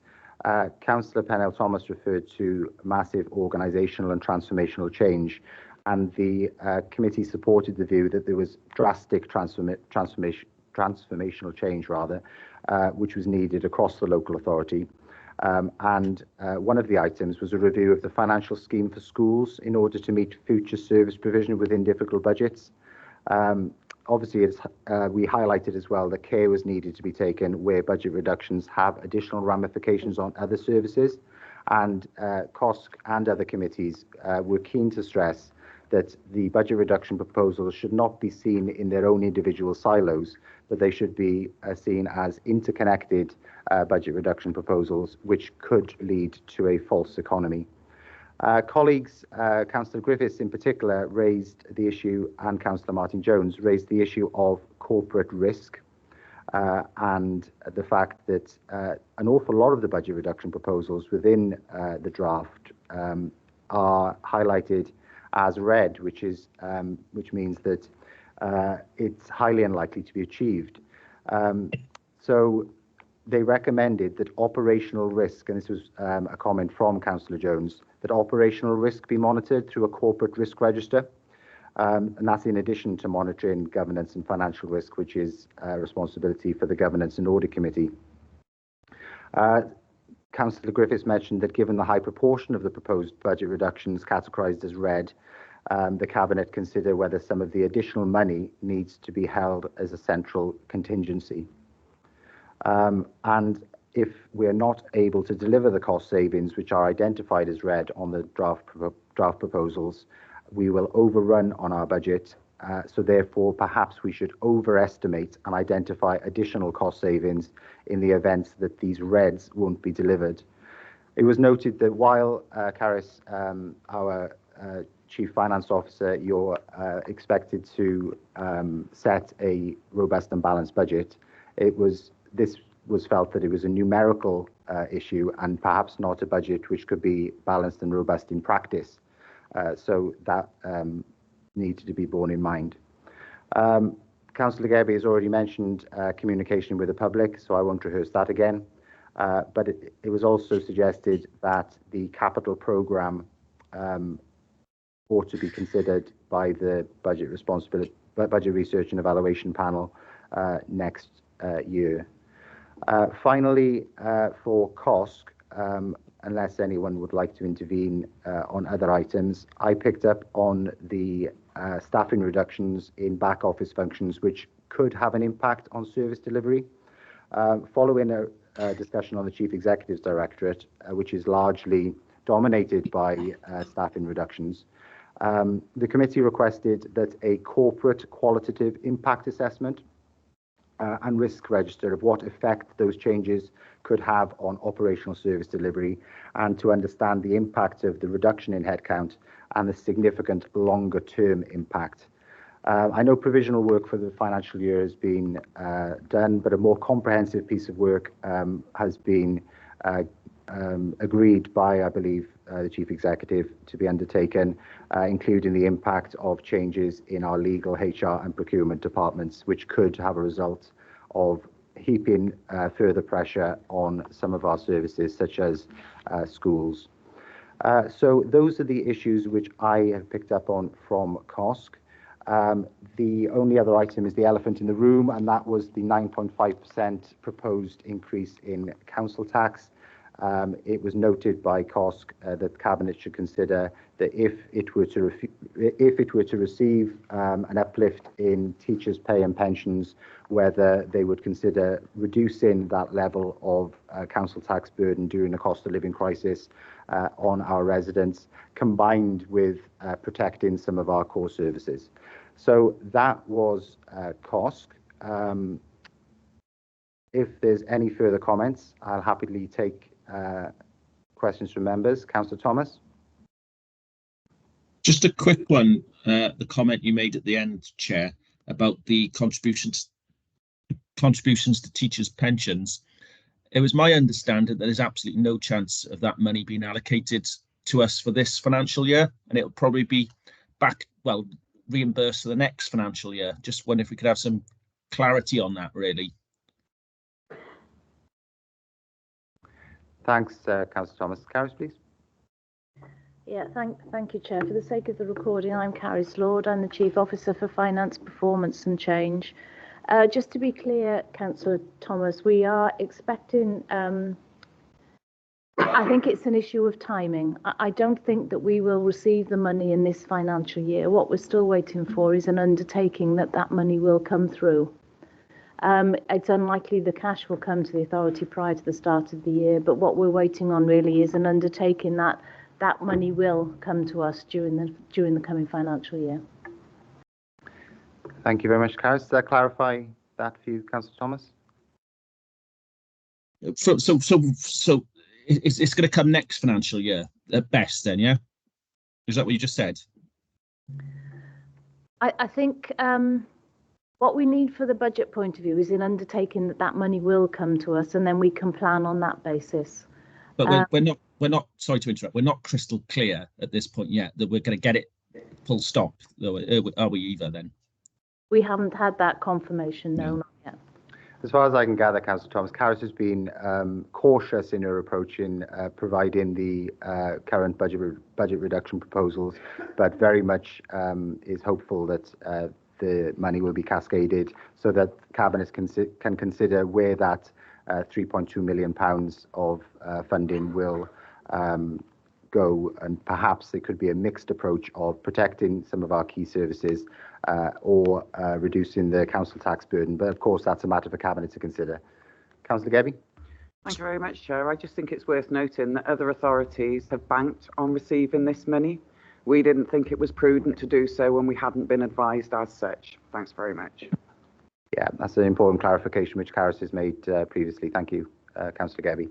Councillor Pennell-Thomas referred to massive organisational and transformational change, and the committee supported the view that there was drastic transformational change, which was needed across the local authority. And one of the items was a review of the financial scheme for schools in order to meet future service provision within difficult budgets. Obviously, we highlighted as well that care was needed to be taken where budget reductions have additional ramifications on other services, and COSC and other committees were keen to stress that the budget reduction proposals should not be seen in their own individual silos, but they should be seen as interconnected budget reduction proposals, which could lead to a false economy. Colleagues, Councillor Griffiths in particular raised the issue, and Councillor Martin Jones raised the issue of corporate risk and the fact that an awful lot of the budget reduction proposals within the draft are highlighted as red, which means that it's highly unlikely to be achieved. So they recommended that operational risk, and this was a comment from Councillor Jones, that operational risk be monitored through a corporate risk register. And that's in addition to monitoring governance and financial risk, which is a responsibility for the Governance and Audit Committee. Councillor Griffiths mentioned that given the high proportion of the proposed budget reductions categorised as red, the Cabinet consider whether some of the additional money needs to be held as a central contingency. And if we're not able to deliver the cost savings which are identified as red on the draft proposals, we will overrun on our budget. So therefore, perhaps we should overestimate and identify additional cost savings in the event that these reds won't be delivered. It was noted that while, Caris, our Chief Finance Officer, you're expected to set a robust and balanced budget, this was felt that it was a numerical issue and perhaps not a budget which could be balanced and robust in practice. So that needs to be borne in mind. Councillor Gebbie has already mentioned communication with the public, so I won't rehearse that again. but it was also suggested that the capital programme ought to be considered by the Budget Research and Evaluation Panel next year. Finally, for COSC, unless anyone would like to intervene on other items, I picked up on the staffing reductions in back office functions, which could have an impact on service delivery. Following a discussion on the Chief Executive's Directorate, which is largely dominated by staffing reductions, the committee requested that a corporate qualitative impact assessment and risk register of what effect those changes could have on operational service delivery, and to understand the impact of the reduction in headcount and the significant longer term impact. I know provisional work for the financial year has been done, but a more comprehensive piece of work has been agreed by, I believe, the Chief Executive to be undertaken, including the impact of changes in our legal, HR and procurement departments, which could have a result of heaping further pressure on some of our services, such as schools. So those are the issues which I have picked up on from COSC. The only other item is the elephant in the room, and that was the 9.5% proposed increase in council tax. It was noted by COSC that Cabinet should consider that if it were to receive an uplift in teachers' pay and pensions, whether they would consider reducing that level of council tax burden during the cost of living crisis on our residents, combined with protecting some of our core services. So that was COSC. If there's any further comments, I'll happily take questions from members. Councillor Thomas. Just a quick one, the comment you made at the end, Chair, about the contributions to teachers' pensions. It was my understanding that there's absolutely no chance of that money being allocated to us for this financial year, and it'll probably be reimbursed for the next financial year. Just wonder if we could have some clarity on that, really. Thanks, Councillor Thomas. Carys, please. Yeah, thank you, Chair. For the sake of the recording, I'm Carys Lord. I'm the Chief Officer for Finance, Performance and Change. Just to be clear, Councillor Thomas, we are expecting, I think it's an issue of timing. I don't think that we will receive the money in this financial year. What we're still waiting for is an undertaking that money will come through. It's unlikely the cash will come to the authority prior to the start of the year, but what we're waiting on really is an undertaking that money will come to us during the coming financial year. Thank you very much, Carys. Does that clarify that for you, Councillor Thomas? So it's going to come next financial year at best, then, yeah? Is that what you just said? I think what we need for the budget point of view is an undertaking that money will come to us, and then we can plan on that basis. But we're not. Sorry to interrupt. We're not crystal clear at this point yet that we're going to get it full stop. Are we either then? We haven't had that confirmation, no, not yet. As far as I can gather, Councillor Thomas, Carys has been cautious in her approach in providing the current budget reduction proposals, but very much is hopeful that the money will be cascaded so that Cabinet can consider where that £3.2 million of funding will go, and perhaps there could be a mixed approach of protecting some of our key services or reducing the council tax burden. But of course, that's a matter for Cabinet to consider. Councillor Gebbie. Thank you very much, Chair. I just think it's worth noting that other authorities have banked on receiving this money. We didn't think it was prudent to do so when we hadn't been advised as such. Thanks very much. Yeah, that's an important clarification which Carys has made previously. Thank you, Councillor Gebbie.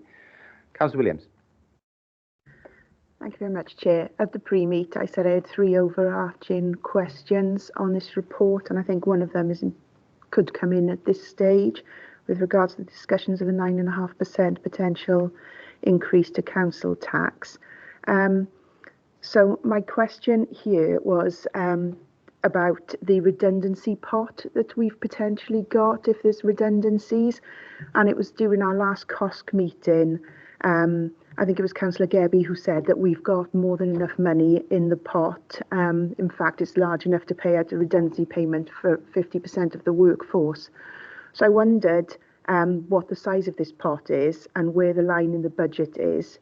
Councillor Williams. Thank you very much, Chair. At the pre-meet, I said I had three overarching questions on this report, and I think one of them could come in at this stage with regards to the discussions of a 9.5% potential increase to council tax. So my question here was, about the redundancy pot that we've potentially got if there's redundancies. And it was during our last COSC meeting, I think it was Councillor Gebby who said that we've got more than enough money in the pot. In fact, it's large enough to pay out a redundancy payment for 50% of the workforce. So I wondered what the size of this pot is and where the line in the budget is.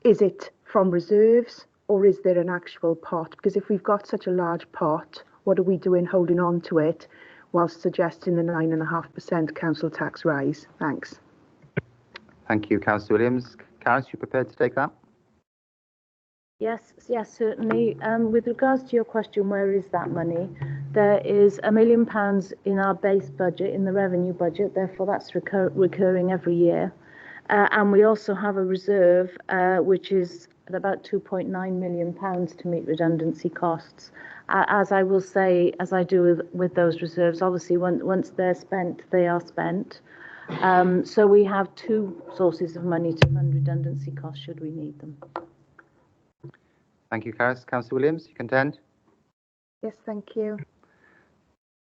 Is it from reserves or is there an actual pot? Because if we've got such a large pot, what are we doing holding on to it whilst suggesting the 9.5% council tax rise? Thanks. Thank you, Councillor Williams. Caris, you prepared to take that? Yes, certainly. With regards to your question, where is that money? There is £1 million in our base budget, in the revenue budget, therefore that's recurring every year. And we also have a reserve, which is at about £2.9 million to meet redundancy costs. As I will say, as I do with those reserves, obviously once they're spent, they are spent. So we have two sources of money to fund redundancy costs should we need them. Thank you, Caris. Councillor Williams, you contend? Yes, thank you.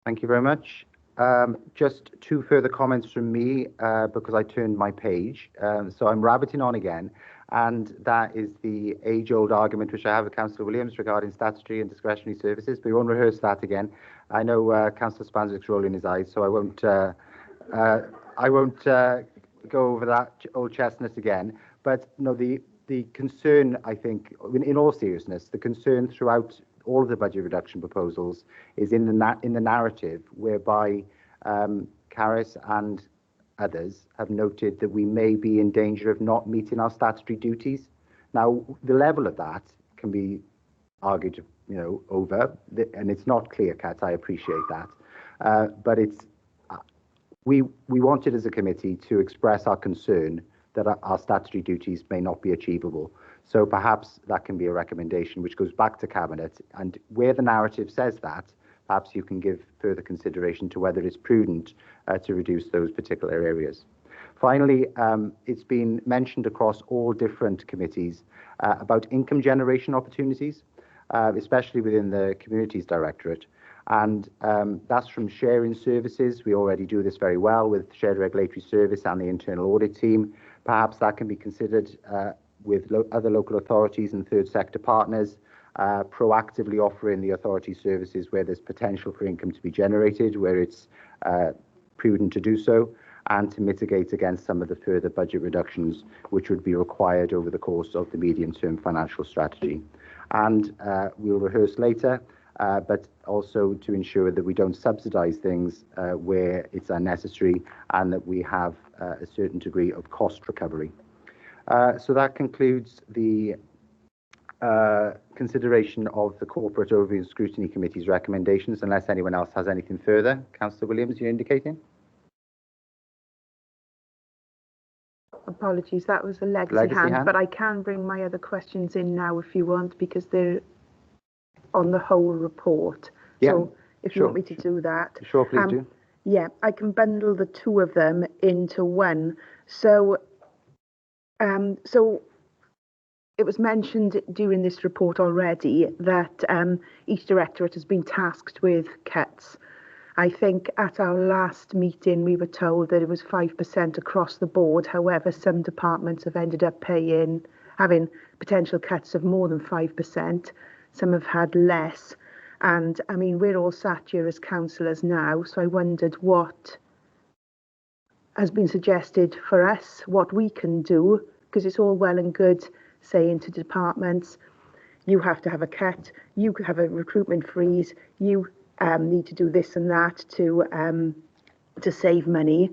Thank you very much. Just two further comments from me because I turned my page. So I'm rabbiting on again, and that is the age-old argument which I have with Councillor Williams regarding statutory and discretionary services, but we won't rehearse that again. I know Councillor Spanzer's rolling his eyes, so I won't go over that old chestnut again. But no, the concern, I think, in all seriousness, the concern throughout all of the budget reduction proposals is in the narrative whereby Caris and others have noted that we may be in danger of not meeting our statutory duties. Now, the level of that can be argued, over, and it's not clear-cut. I appreciate that, but we wanted as a committee to express our concern that our statutory duties may not be achievable. So perhaps that can be a recommendation which goes back to Cabinet, and where the narrative says that, perhaps you can give further consideration to whether it's prudent to reduce those particular areas. Finally, it's been mentioned across all different committees about income generation opportunities, especially within the Communities Directorate. And that's from sharing services. We already do this very well with Shared Regulatory Service and the Internal Audit Team. Perhaps that can be considered with other local authorities and third sector partners, proactively offering the authority services where there's potential for income to be generated, where it's prudent to do so, and to mitigate against some of the further budget reductions which would be required over the course of the medium-term financial strategy. And we'll rehearse later, but also to ensure that we don't subsidise things where it's unnecessary and that we have a certain degree of cost recovery. So that concludes the consideration of the Corporate Overview and Scrutiny Committee's recommendations, unless anyone else has anything further. Councillor Williams, you're indicating? Apologies, that was a legacy hand, but I can bring my other questions in now if you want, because they're on the whole report. Yeah, so if you want me to do that. Sure, please do. Yeah, I can bundle the two of them into one. So, it was mentioned during this report already that each directorate has been tasked with cuts. I think at our last meeting we were told that it was 5% across the board. However, some departments have ended up having potential cuts of more than 5%. Some have had less. And I mean, we're all sat here as councillors now, so I wondered what has been suggested for us, what we can do, because it's all well and good saying to departments, you have to have a cut, you could have a recruitment freeze, you need to do this and that to save money.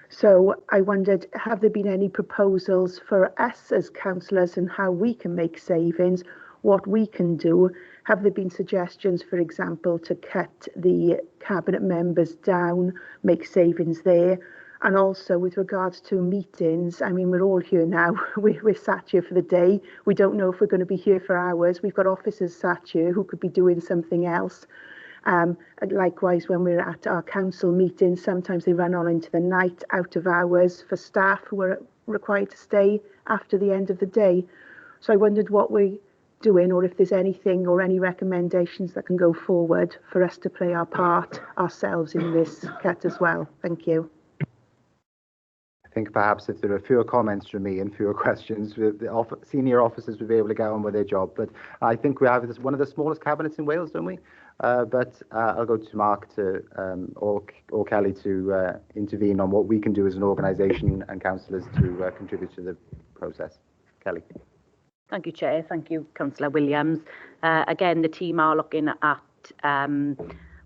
So I wondered, have there been any proposals for us as councillors and how we can make savings, what we can do? Have there been suggestions, for example, to cut the cabinet members down, make savings there? And also with regards to meetings, I mean, we're all here now. We're sat here for the day. We don't know if we're going to be here for hours. We've got officers sat here who could be doing something else. Likewise, when we're at our council meetings, sometimes they run on into the night, out of hours for staff who are required to stay after the end of the day. So I wondered what we doing, or if there's anything or any recommendations that can go forward for us to play our part ourselves in this cut as well. Thank you. I think perhaps if there are fewer comments from me and fewer questions, the senior officers will be able to get on with their job. But I think we have one of the smallest cabinets in Wales, don't we? But I'll go to Mark or Kelly to intervene on what we can do as an organisation and councillors to contribute to the process. Kelly. Thank you, Chair. Thank you, Councillor Williams. Again, the team are looking at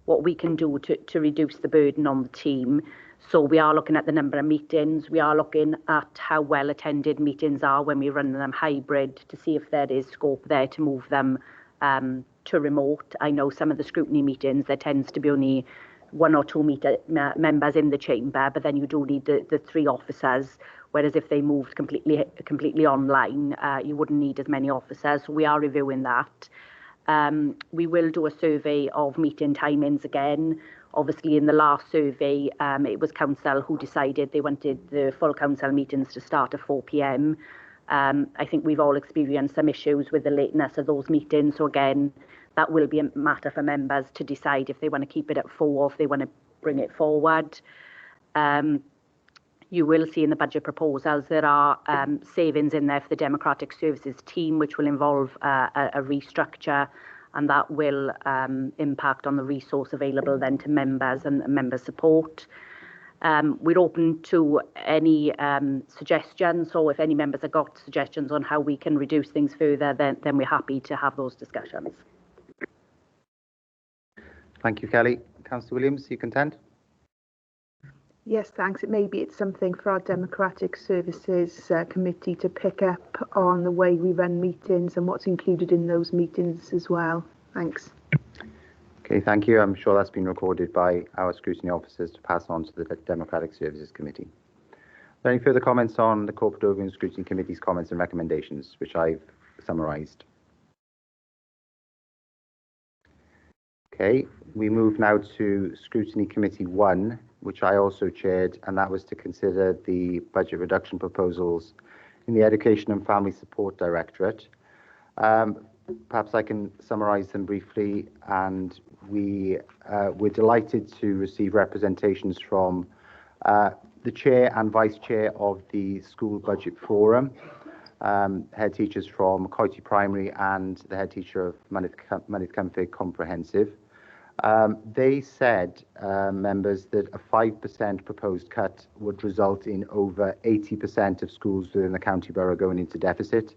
what we can do to reduce the burden on the team. So we are looking at the number of meetings. We are looking at how well attended meetings are when we run them hybrid to see if there is scope there to move them to remote. I know some of the scrutiny meetings, there tends to be only 1 or 2 members in the chamber, but then you do need the 3 officers. Whereas if they moved completely online, you wouldn't need as many officers. So we are reviewing that. We will do a survey of meeting timings again. Obviously, in the last survey, it was council who decided they wanted the full council meetings to start at 4 p.m. I think we've all experienced some issues with the lateness of those meetings. So again, that will be a matter for members to decide if they want to keep it at 4 or if they want to bring it forward. You will see in the budget proposals there are savings in there for the Democratic Services team, which will involve a restructure, and that will impact on the resource available then to members and member support. We're open to any suggestions, so if any members have got suggestions on how we can reduce things further, then we're happy to have those discussions. Thank you, Kelly. Councillor Williams, you content? Yes, thanks. Maybe it's something for our Democratic Services Committee to pick up on the way we run meetings and what's included in those meetings as well. Thanks. Okay, thank you. I'm sure that's been recorded by our scrutiny officers to pass on to the Democratic Services Committee. Are there any further comments on the Corporate Overview and Scrutiny Committee's comments and recommendations, which I've summarised? Okay, we move now to Scrutiny Committee 1, which I also chaired, and that was to consider the budget reduction proposals in the Education and Family Support Directorate. Perhaps I can summarise them briefly, and we're delighted to receive representations from the Chair and Vice Chair of the School Budget Forum, head teachers from Coity Primary and the head teacher of Mynydd Cymru Comprehensive. They said, members, that a 5% proposed cut would result in over 80% of schools within the county borough going into deficit,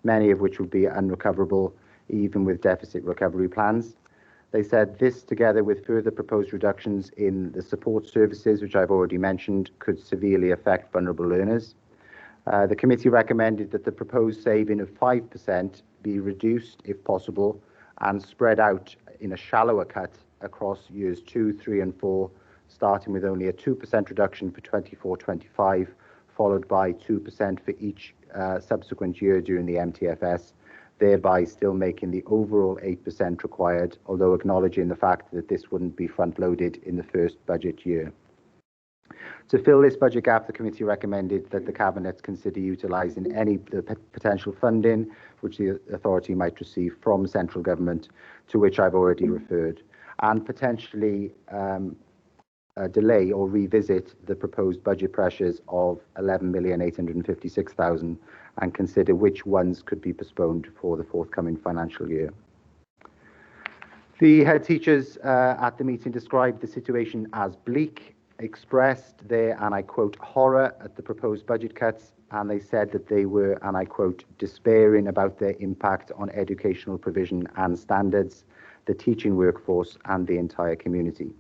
many of which would be unrecoverable even with deficit recovery plans. They said this, together with further proposed reductions in the support services, which I've already mentioned, could severely affect vulnerable learners. The committee recommended that the proposed saving of 5% be reduced if possible and spread out in a shallower cut across years 2, 3 and 4, starting with only a 2% reduction for 24-25, followed by 2% for each subsequent year during the MTFS, thereby still making the overall 8% required, although acknowledging the fact that this wouldn't be front-loaded in the first budget year. To fill this budget gap, the committee recommended that the Cabinet consider utilising any potential funding which the authority might receive from central government, to which I've already referred, and potentially delay or revisit the proposed budget pressures of 11,856,000 and consider which ones could be postponed for the forthcoming financial year. The head teachers at the meeting described the situation as bleak, expressed their, and I quote, horror at the proposed budget cuts, and they said that they were, and I quote, despairing about their impact on educational provision and standards, the teaching workforce and the entire community.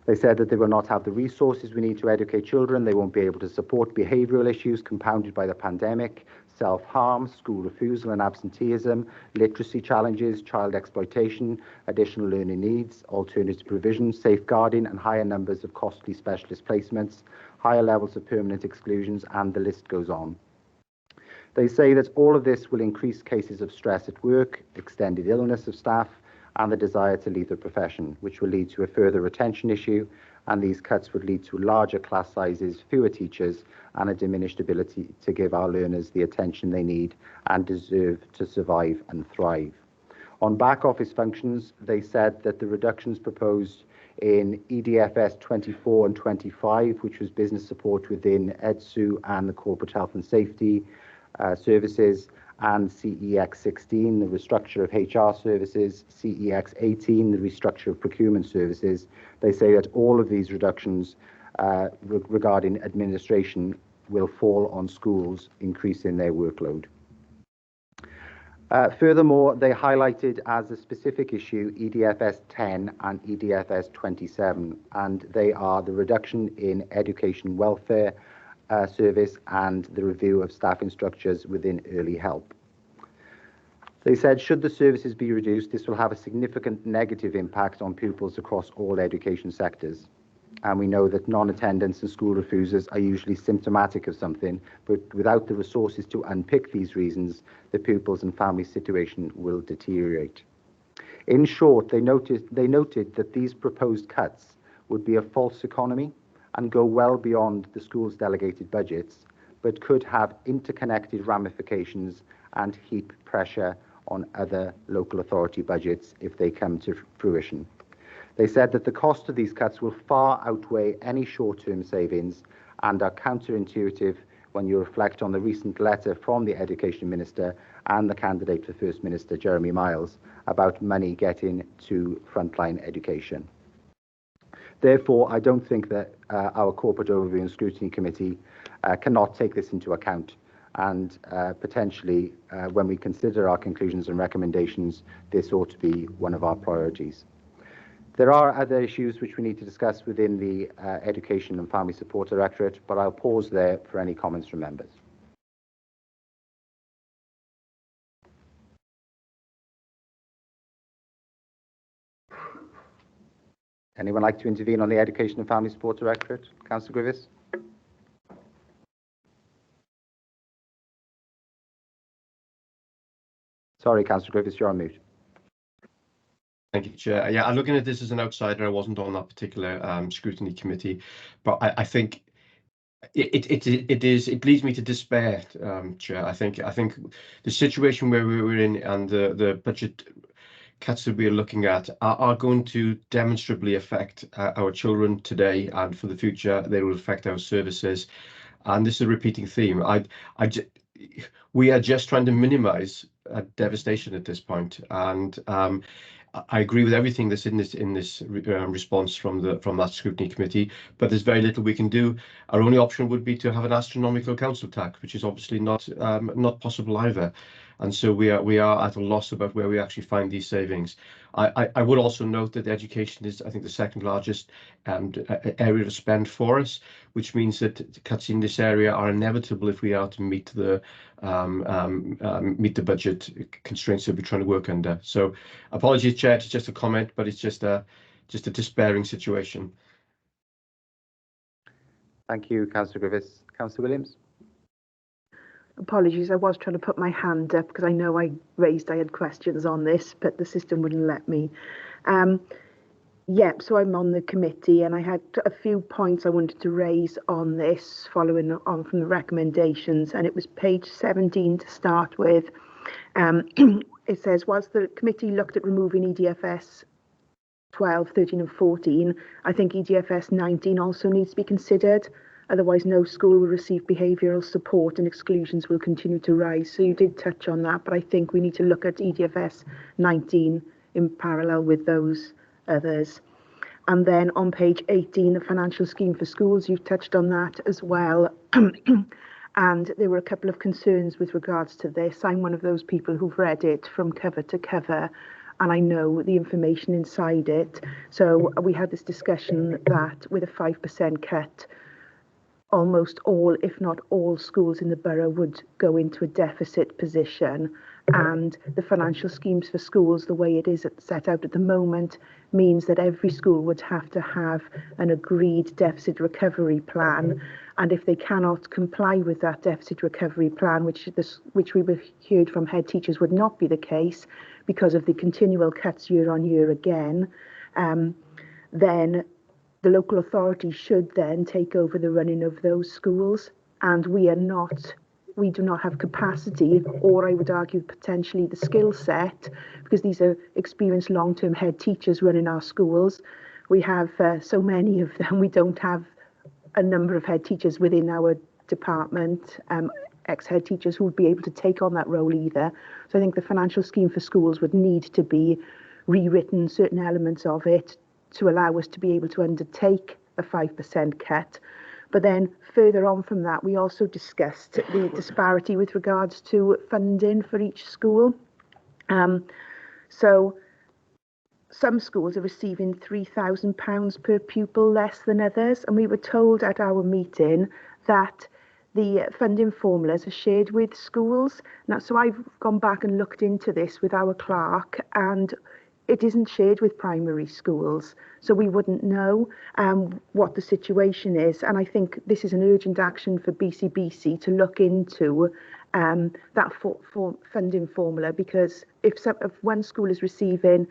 They said that they will not have the resources we need to educate children. They won't be able to support behavioural issues compounded by the pandemic, self-harm, school refusal and absenteeism, literacy challenges, child exploitation, additional learning needs, alternative provision, safeguarding and higher numbers of costly specialist placements, higher levels of permanent exclusions, and the list goes on. They say that all of this will increase cases of stress at work, extended illness of staff, and the desire to leave the profession, which will lead to a further retention issue, and these cuts would lead to larger class sizes, fewer teachers, and a diminished ability to give our learners the attention they need and deserve to survive and thrive. On back office functions, they said that the reductions proposed in EDFS 24 and 25, which was business support within EDSU and the corporate health and safety services, and CEX 16, the restructure of HR services, CEX 18, the restructure of procurement services. They say that all of these reductions regarding administration will fall on schools, increasing their workload. Furthermore, they highlighted as a specific issue EDFS 10 and EDFS 27, and they are the reduction in education welfare service and the review of staffing structures within early help. They said, should the services be reduced, this will have a significant negative impact on pupils across all education sectors. And we know that non-attendance and school refusals are usually symptomatic of something, but without the resources to unpick these reasons, the pupils' and family situation will deteriorate. In short, they noted that these proposed cuts would be a false economy and go well beyond the school's delegated budgets, but could have interconnected ramifications and heap pressure on other local authority budgets if they come to fruition. They said that the cost of these cuts will far outweigh any short-term savings and are counterintuitive when you reflect on the recent letter from the Education Minister and the candidate for First Minister, Jeremy Miles, about money getting to frontline education. Therefore, I don't think that our Corporate Overview and Scrutiny Committee cannot take this into account, and potentially, when we consider our conclusions and recommendations, this ought to be one of our priorities. There are other issues which we need to discuss within the Education and Family Support Directorate, but I'll pause there for any comments from members. Anyone like to intervene on the Education and Family Support Directorate? Councillor Griffiths? Sorry, Councillor Griffiths, you're on mute. Thank you, Chair. Yeah, I'm looking at this as an outsider. I wasn't on that particular scrutiny committee, but I think it leads me to despair, Chair. I think the situation where we were in and the budget cuts that we are looking at are going to demonstrably affect our children today and for the future. They will affect our services, and this is a repeating theme. We are just trying to minimise devastation at this point, and I agree with everything that's in this response from that scrutiny committee, but there's very little we can do. Our only option would be to have an astronomical council tax, which is obviously not possible either. And so we are at a loss about where we actually find these savings. I would also note that education is, I think, the second largest area of spend for us, which means that cuts in this area are inevitable if we are to meet the budget constraints that we're trying to work under. So apologies, Chair, it's just a comment, but it's just a despairing situation. Thank you, Councillor Griffiths. Councillor Williams? Apologies, I was trying to put my hand up because I know I had questions on this, but the system wouldn't let me. So I'm on the committee and I had a few points I wanted to raise on this, following on from the recommendations, and it was page 17 to start with. It says, whilst the committee looked at removing EDFS 12, 13 and 14, I think EDFS 19 also needs to be considered. Otherwise, no school will receive behavioural support and exclusions will continue to rise. So you did touch on that, but I think we need to look at EDFS 19 in parallel with those others. And then on page 18, the financial scheme for schools, you've touched on that as well. And there were a couple of concerns with regards to this. I'm one of those people who've read it from cover to cover, and I know the information inside it. So we had this discussion that with a 5% cut, almost all, if not all, schools in the borough would go into a deficit position. and the financial schemes for schools, the way it is set out at the moment, means that every school would have to have an agreed deficit recovery plan. And if they cannot comply with that deficit recovery plan, which we heard from head teachers would not be the case because of the continual cuts year on year again, then the local authority should then take over the running of those schools. And we do not have capacity, or I would argue potentially the skill set, because these are experienced long-term head teachers running our schools. We have so many of them. We don't have a number of head teachers within our department, ex-head teachers who would be able to take on that role either. So I think the financial scheme for schools would need to be rewritten, certain elements of it, to allow us to be able to undertake a 5% cut. But then further on from that, we also discussed the disparity with regards to funding for each school. So some schools are receiving £3,000 per pupil less than others. And we were told at our meeting that the funding formulas are shared with schools. Now, so I've gone back and looked into this with our clerk, and it isn't shared with primary schools, so we wouldn't know what the situation is. And I think this is an urgent action for BCBC to look into that funding formula, because if one school is receiving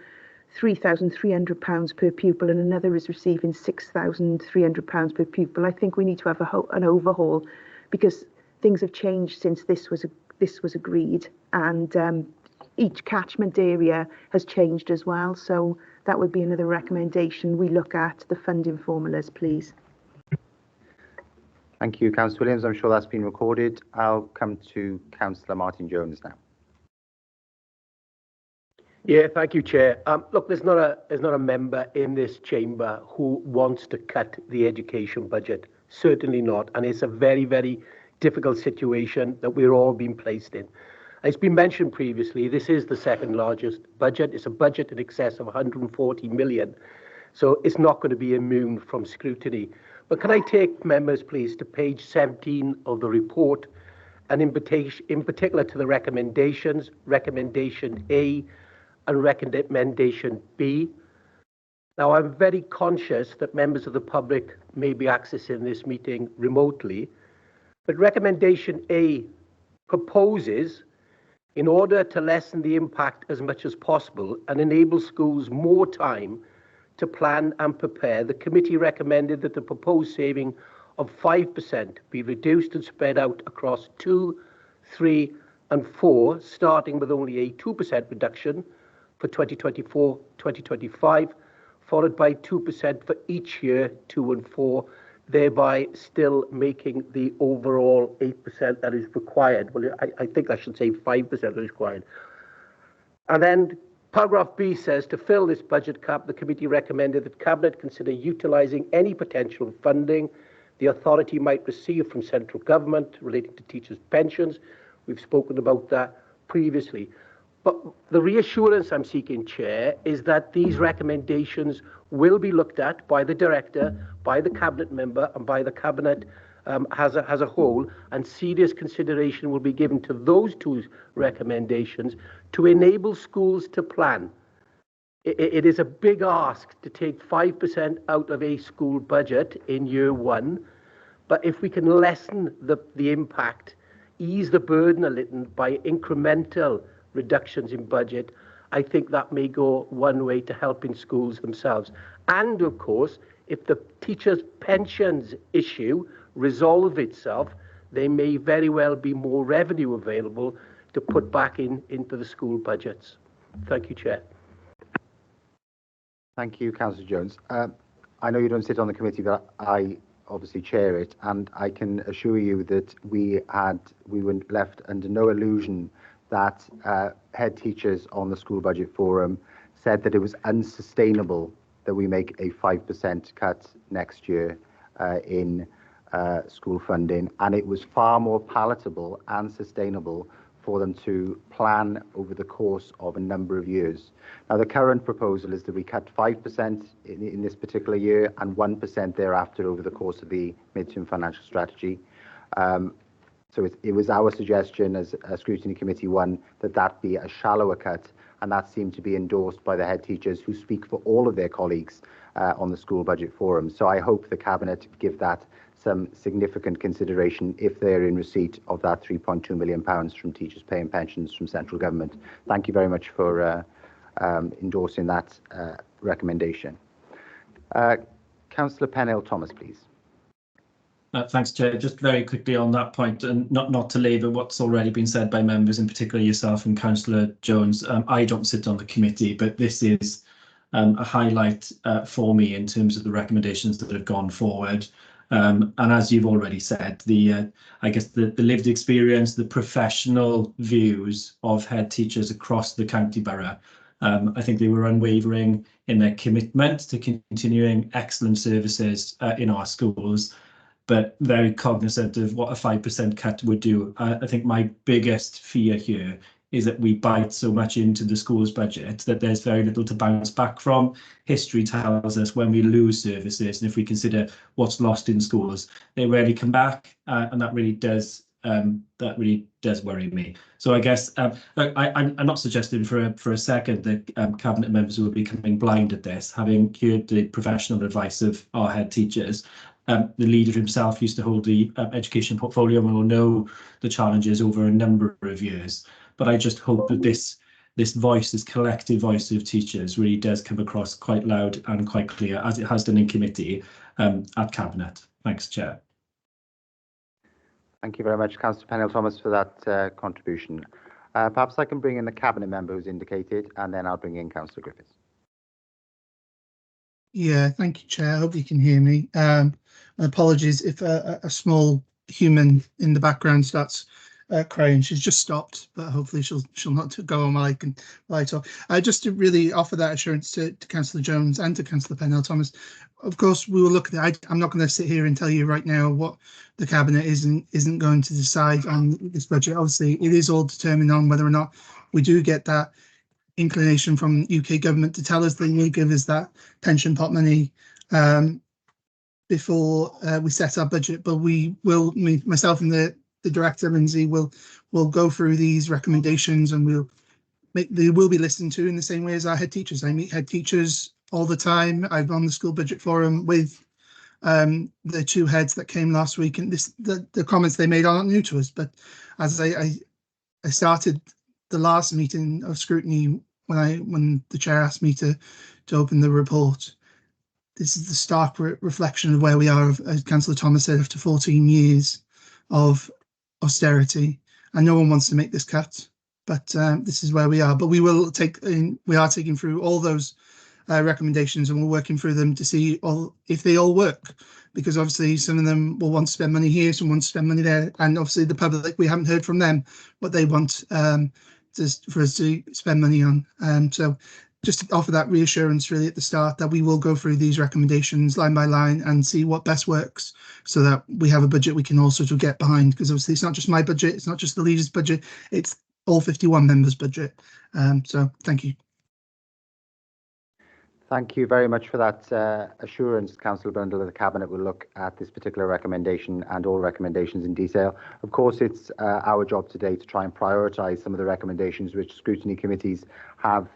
£3,300 per pupil and another is receiving £6,300 per pupil, I think we need to have an overhaul, because things have changed since this was agreed, and each catchment area has changed as well. So that would be another recommendation. We look at the funding formulas, please. Thank you, Councillor Williams. I'm sure that's been recorded. I'll come to Councillor Martin Jones now. Yeah, thank you, Chair. Look, there's not a member in this chamber who wants to cut the education budget. Certainly not. And it's a very, very difficult situation that we're all being placed in. It's been mentioned previously, this is the second largest budget. It's a budget in excess of 140 million. So it's not going to be immune from scrutiny. But can I take members, please, to page 17 of the report, and in particular to the recommendations, recommendation A and recommendation B. Now, I'm very conscious that members of the public may be accessing this meeting remotely, but recommendation A proposes, in order to lessen the impact as much as possible and enable schools more time to plan and prepare, the committee recommended that the proposed saving of 5% be reduced and spread out across 2, 3 and 4, starting with only a 2% reduction for 2024-2025, followed by 2% for each year 2 and 4, thereby still making the overall 8% that is required. Well, I think I should say 5% that is required. And then paragraph B says, to fill this budget cap, the committee recommended that Cabinet consider utilising any potential funding the authority might receive from central government relating to teachers' pensions. We've spoken about that previously. But the reassurance I'm seeking, Chair, is that these recommendations will be looked at by the Director, by the Cabinet member and by the Cabinet as a whole, and serious consideration will be given to those two recommendations to enable schools to plan. It is a big ask to take 5% out of a school budget in year one, but if we can lessen the impact, ease the burden a little by incremental reductions in budget, I think that may go one way to helping schools themselves. And of course, if the teachers' pensions issue resolve itself, there may very well be more revenue available to put back into the school budgets. Thank you, Chair. Thank you, Councillor Jones. I know you don't sit on the committee, but I obviously chair it, and I can assure you that we were left under no illusion that head teachers on the school budget forum said that it was unsustainable that we make a 5% cut next year in school funding, and it was far more palatable and sustainable for them to plan over the course of a number of years. Now, the current proposal is that we cut 5% in this particular year and 1% thereafter over the course of the midterm financial strategy. So it was our suggestion as a scrutiny committee one that be a shallower cut, and that seemed to be endorsed by the head teachers who speak for all of their colleagues on the school budget forum. So I hope the Cabinet give that some significant consideration if they're in receipt of that £3.2 million from teachers' pay and pensions from central government. Thank you very much for endorsing that recommendation. Councillor Pennell-Thomas, please. Thanks, Chair. Just very quickly on that point, and not to labour what's already been said by members, in particular yourself and Councillor Jones. I don't sit on the committee, but this is a highlight for me in terms of the recommendations that have gone forward. And as you've already said, I guess the lived experience, the professional views of head teachers across the county borough, I think they were unwavering in their commitment to continuing excellent services in our schools, but very cognizant of what a 5% cut would do. I think my biggest fear here is that we bite so much into the school's budget that there's very little to bounce back from. History tells us when we lose services, and if we consider what's lost in schools, they rarely come back, and that really does worry me. So I guess I'm not suggesting for a second that Cabinet members will be coming blind at this, having heard the professional advice of our head teachers. The leader himself used to hold the education portfolio and will know the challenges over a number of years. But I just hope that this voice, this collective voice of teachers, really does come across quite loud and quite clear, as it has done in committee at Cabinet. Thanks, Chair. Thank you very much, Councillor Pennell-Thomas, for that contribution. Perhaps I can bring in the Cabinet member who's indicated, and then I'll bring in Councillor Griffiths. Yeah, thank you, Chair. I hope you can hear me. Apologies if a small human in the background starts crying. She's just stopped, but hopefully she'll not go on while I talk. Just to really offer that assurance to Councillor Jones and to Councillor Pennell-Thomas. Of course, we will look at it. I'm not going to sit here and tell you right now what the Cabinet isn't going to decide on this budget. Obviously, it is all determined on whether or not we do get that inclination from UK government to tell us they will give us that pension pot money before we set our budget. But we will, myself and the director Lindsay will go through these recommendations, and they will be listened to in the same way as our head teachers. I meet head teachers all the time. I'm on the school budget forum with the two heads that came last week, and the comments they made are not new to us. But as I started the last meeting of scrutiny when the chair asked me to open the report, this is the stark reflection of where we are, as Councillor Thomas said, after 14 years of austerity, and no one wants to make this cut, but this is where we are. But we are taking through all those recommendations, and we're working through them to see if they all work, because obviously some of them will want to spend money here, some want to spend money there, and obviously the public, we haven't heard from them what they want for us to spend money on. So just to offer that reassurance really at the start that we will go through these recommendations line by line and see what best works, so that we have a budget we can all sort of get behind, because obviously it's not just my budget, it's not just the leader's budget, it's all 51 members' budget. So thank you. Thank you very much for that assurance, Councillor Bundle, that the Cabinet will look at this particular recommendation and all recommendations in detail. Of course, it's our job today to try and prioritise some of the recommendations which scrutiny committees have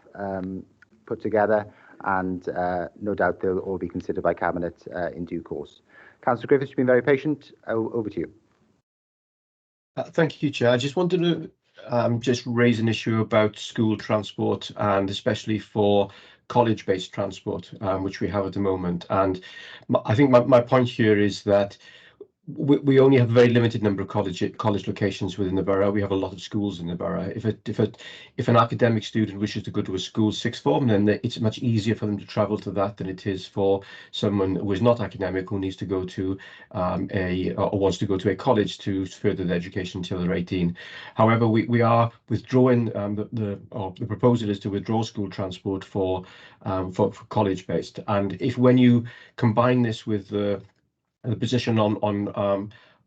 put together, and no doubt they'll all be considered by Cabinet in due course. Councillor Griffiths, you've been very patient. Over to you. Thank you, Chair. I just wanted to just raise an issue about school transport, and especially for college-based transport, which we have at the moment. And I think my point here is that we only have a very limited number of college locations within the borough. We have a lot of schools in the borough. If an academic student wishes to go to a school sixth form, then it's much easier for them to travel to that than it is for someone who is not academic, who needs to go to or wants to go to a college to further their education until they're 18. However, we are withdrawing the proposal is to withdraw school transport for college-based. And when you combine this with the position on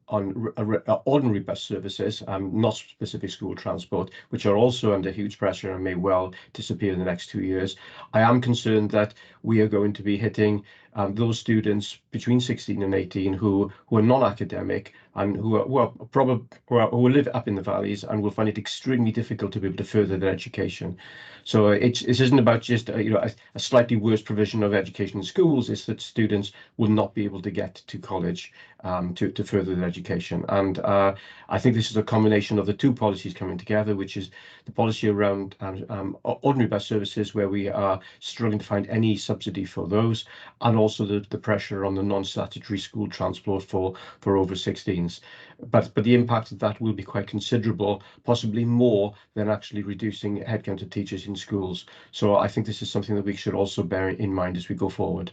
ordinary bus services, not specific school transport, which are also under huge pressure and may well disappear in the next 2 years, I am concerned that we are going to be hitting those students between 16 and 18 who are non-academic and who live up in the valleys and will find it extremely difficult to be able to further their education. So it isn't about just a slightly worse provision of education in schools. It's that students will not be able to get to college to further their education. And I think this is a combination of the two policies coming together, which is the policy around ordinary bus services, where we are struggling to find any subsidy for those, and also the pressure on the non-statutory school transport for over 16s. But the impact of that will be quite considerable, possibly more than actually reducing headcount of teachers in schools. So I think this is something that we should also bear in mind as we go forward.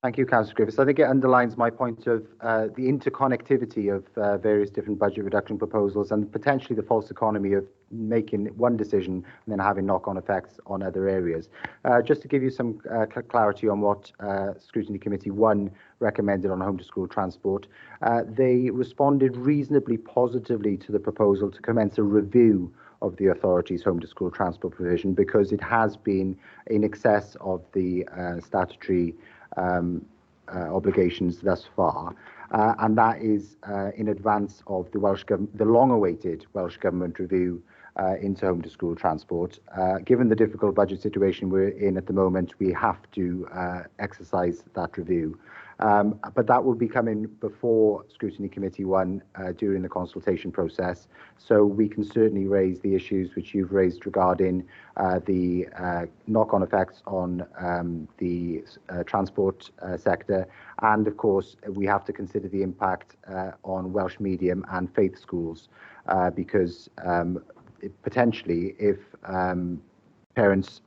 Thank you, Councillor Griffiths. I think it underlines my point of the interconnectivity of various different budget reduction proposals and potentially the false economy of making one decision and then having knock-on effects on other areas. Just to give you some clarity on what Scrutiny Committee 1 recommended on home to school transport, they responded reasonably positively to the proposal to commence a review of the authority's home to school transport provision, because it has been in excess of the statutory obligations thus far, and that is in advance of the long-awaited Welsh Government review into home to school transport. Given the difficult budget situation we're in at the moment, we have to exercise that review. But that will be coming before Scrutiny Committee 1 during the consultation process. So we can certainly raise the issues which you've raised regarding the knock-on effects on the transport sector. And of course, we have to consider the impact on Welsh medium and faith schools, because potentially if parents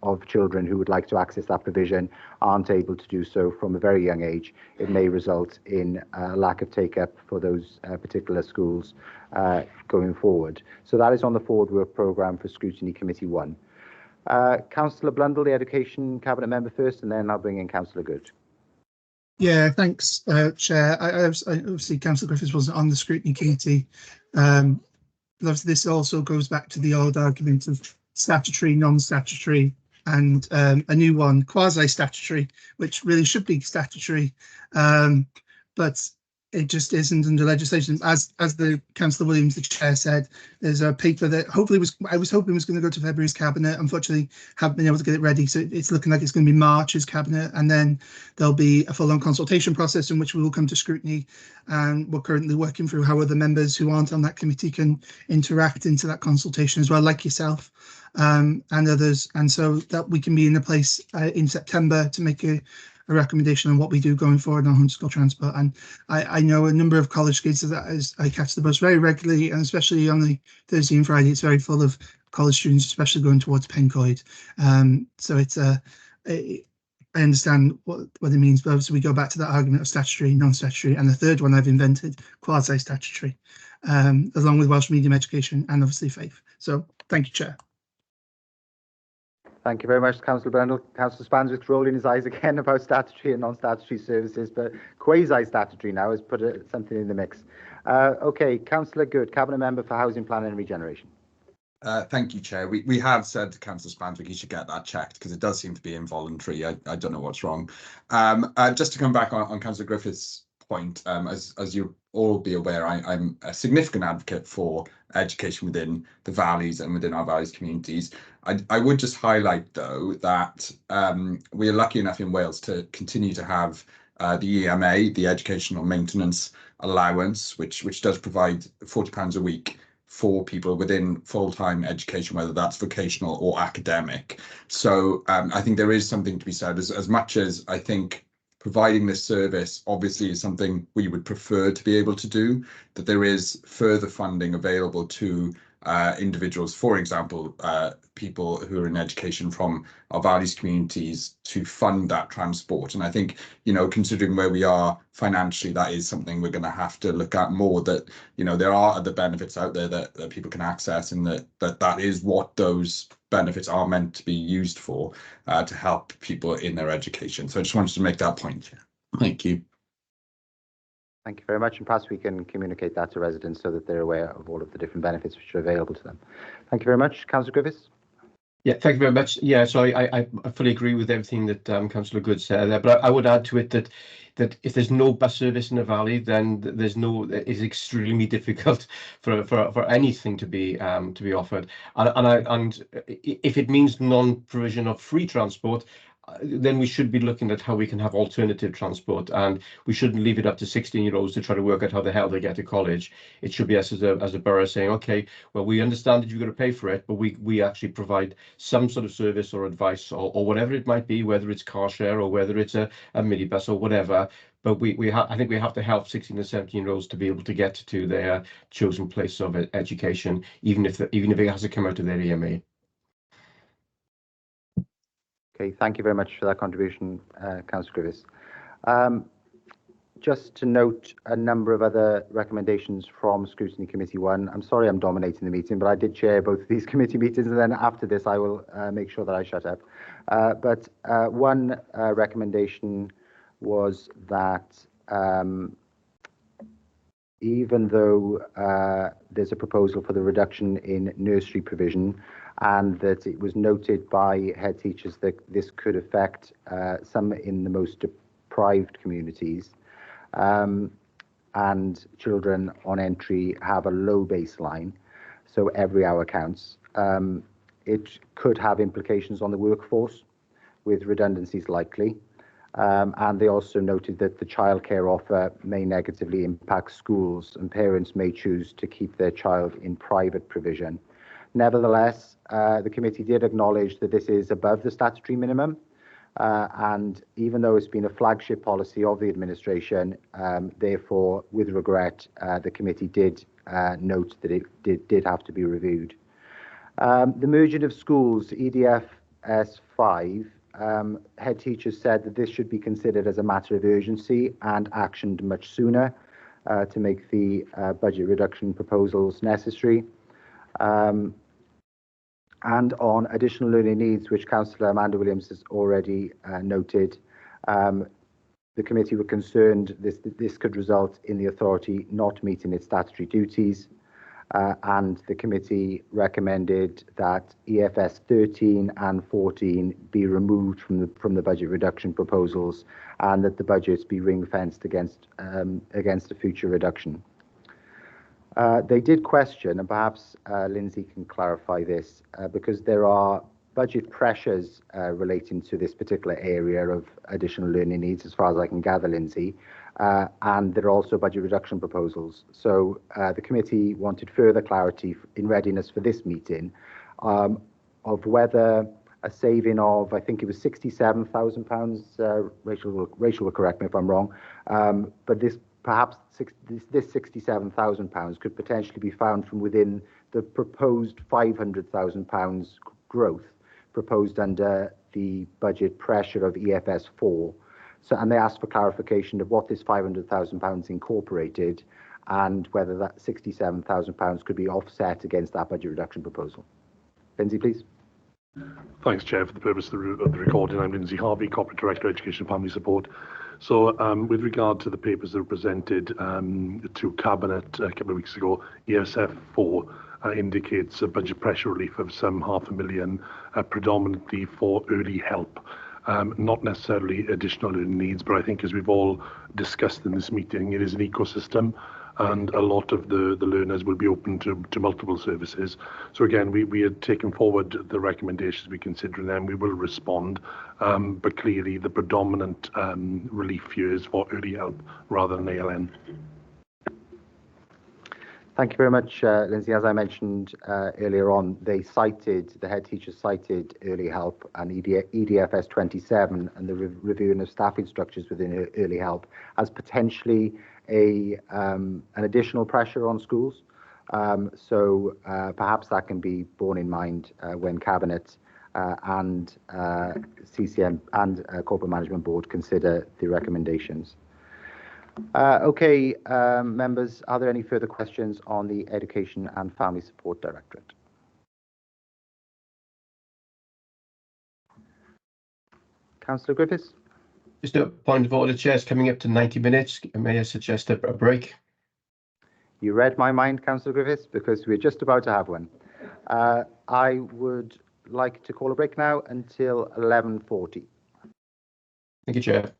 of children who would like to access that provision aren't able to do so from a very young age, it may result in a lack of take-up for those particular schools going forward. So that is on the forward work programme for Scrutiny Committee 1. Councillor Blundell, the Education Cabinet Member first, and then I'll bring in Councillor Good. Yeah, thanks, Chair. Obviously, Councillor Griffiths wasn't on the Scrutiny Committee. But obviously, this also goes back to the old argument of statutory, non-statutory, and a new one, quasi-statutory, which really should be statutory, but it just isn't under legislation. As the Councillor Williams, the Chair, said, there's a paper that I was hoping was going to go to February's Cabinet. Unfortunately, haven't been able to get it ready, so it's looking like it's going to be March's Cabinet, and then there'll be a full-on consultation process in which we will come to scrutiny, and we're currently working through how other members who aren't on that committee can interact into that consultation as well, like yourself and others, and so that we can be in a place in September to make a recommendation on what we do going forward on home school transport. And I know a number of college kids that I catch the bus very regularly, and especially on the Thursday and Friday, it's very full of college students, especially going towards Pencoed. So it's I understand what it means, but obviously we go back to that argument of statutory, non-statutory, and the third one I've invented, quasi-statutory, along with Welsh medium education and obviously faith. So thank you, Chair. Thank you very much, Councillor Brundle. Councillor Spanswick rolling his eyes again about statutory and non-statutory services, but quasi-statutory now has put something in the mix. Okay, Councillor Good, Cabinet Member for Housing, Planning and Regeneration. Thank you, Chair. We have said to Councillor Spanswick he should get that checked, because it does seem to be involuntary. I don't know what's wrong. Just to come back on Councillor Griffiths' point, as you all be aware, I'm a significant advocate for education within the valleys and within our valleys communities. I would just highlight, though, that we are lucky enough in Wales to continue to have the EMA, the Educational Maintenance Allowance, which does provide £40 a week for people within full-time education, whether that's vocational or academic. So I think there is something to be said, as much as I think providing this service obviously is something we would prefer to be able to do, that there is further funding available to individuals, for example, people who are in education from our valleys communities, to fund that transport. And I think, considering where we are financially, that is something we're going to have to look at more, that, there are other benefits out there that people can access, and that is what those benefits are meant to be used for, to help people in their education. So I just wanted to make that point. Thank you. Thank you very much, and perhaps we can communicate that to residents so that they're aware of all of the different benefits which are available to them. Thank you very much. Councillor Griffiths. Yeah, thank you very much. Yeah, so I fully agree with everything that Councillor Good said there, but I would add to it that if there's no bus service in the valley, then it's extremely difficult for anything to be offered. And if it means non-provision of free transport, then we should be looking at how we can have alternative transport, and we shouldn't leave it up to 16-year-olds to try to work out how the hell they get to college. It should be us as a borough saying, okay, well, we understand that you've got to pay for it, but we actually provide some sort of service or advice or whatever it might be, whether it's car share or whether it's a minibus or whatever. But I think we have to help 16 and 17-year-olds to be able to get to their chosen place of education, even if it has to come out of their EMA. Okay, thank you very much for that contribution, Councillor Griffiths. Just to note a number of other recommendations from Scrutiny Committee 1. I'm sorry I'm dominating the meeting, but I did chair both of these committee meetings, and then after this I will make sure that I shut up. But one recommendation was that even though there's a proposal for the reduction in nursery provision, and that it was noted by head teachers that this could affect some in the most deprived communities, and children on entry have a low baseline, so every hour counts. It could have implications on the workforce, with redundancies likely. And they also noted that the childcare offer may negatively impact schools, and parents may choose to keep their child in private provision. Nevertheless, the committee did acknowledge that this is above the statutory minimum, and even though it's been a flagship policy of the administration, therefore, with regret, the committee did note that it did have to be reviewed. The merging of schools, EDF S5, head teachers said that this should be considered as a matter of urgency and actioned much sooner to make the budget reduction proposals necessary. And on additional learning needs, which Councillor Amanda Williams has already noted, the committee were concerned this could result in the authority not meeting its statutory duties, and the committee recommended that EFS 13 and 14 be removed from the budget reduction proposals, and that the budgets be ring-fenced against a future reduction. They did question, and perhaps Lindsay can clarify this, because there are budget pressures relating to this particular area of additional learning needs, as far as I can gather, Lindsay, and there are also budget reduction proposals. So the committee wanted further clarity in readiness for this meeting of whether a saving of, I think it was £67,000, Rachel will correct me if I'm wrong, but this £67,000 could potentially be found from within the proposed £500,000 growth proposed under the budget pressure of EFS 4. So, and they asked for clarification of what this £500,000 incorporated, and whether that £67,000 could be offset against that budget reduction proposal. Lindsay, please. Thanks, Chair. For the purpose of the recording, I'm Lindsay Harvey, Corporate Director, Education and Family Support. So with regard to the papers that were presented to Cabinet a couple of weeks ago, ESF 4 indicates a budget pressure relief of some £500,000, predominantly for early help. Not necessarily additional learning needs, but I think, as we've all discussed in this meeting, it is an ecosystem, and a lot of the learners will be open to multiple services. So again, we had taken forward the recommendations, we consider them, we will respond, but clearly the predominant relief here is for early help rather than ALN. Thank you very much, Lindsay. As I mentioned earlier on, the head teachers cited early help and EDFS 27 and the reviewing of staffing structures within early help as potentially an additional pressure on schools. So perhaps that can be borne in mind when Cabinet and CCM and Corporate Management Board consider the recommendations. Okay, members, are there any further questions on the Education and Family Support Directorate? Councillor Griffiths? Just a point of order, Chair's coming up to 90 minutes. May I suggest a break? You read my mind, Councillor Griffiths, because we're just about to have one. I would like to call a break now until 11:40. Thank you, Chair.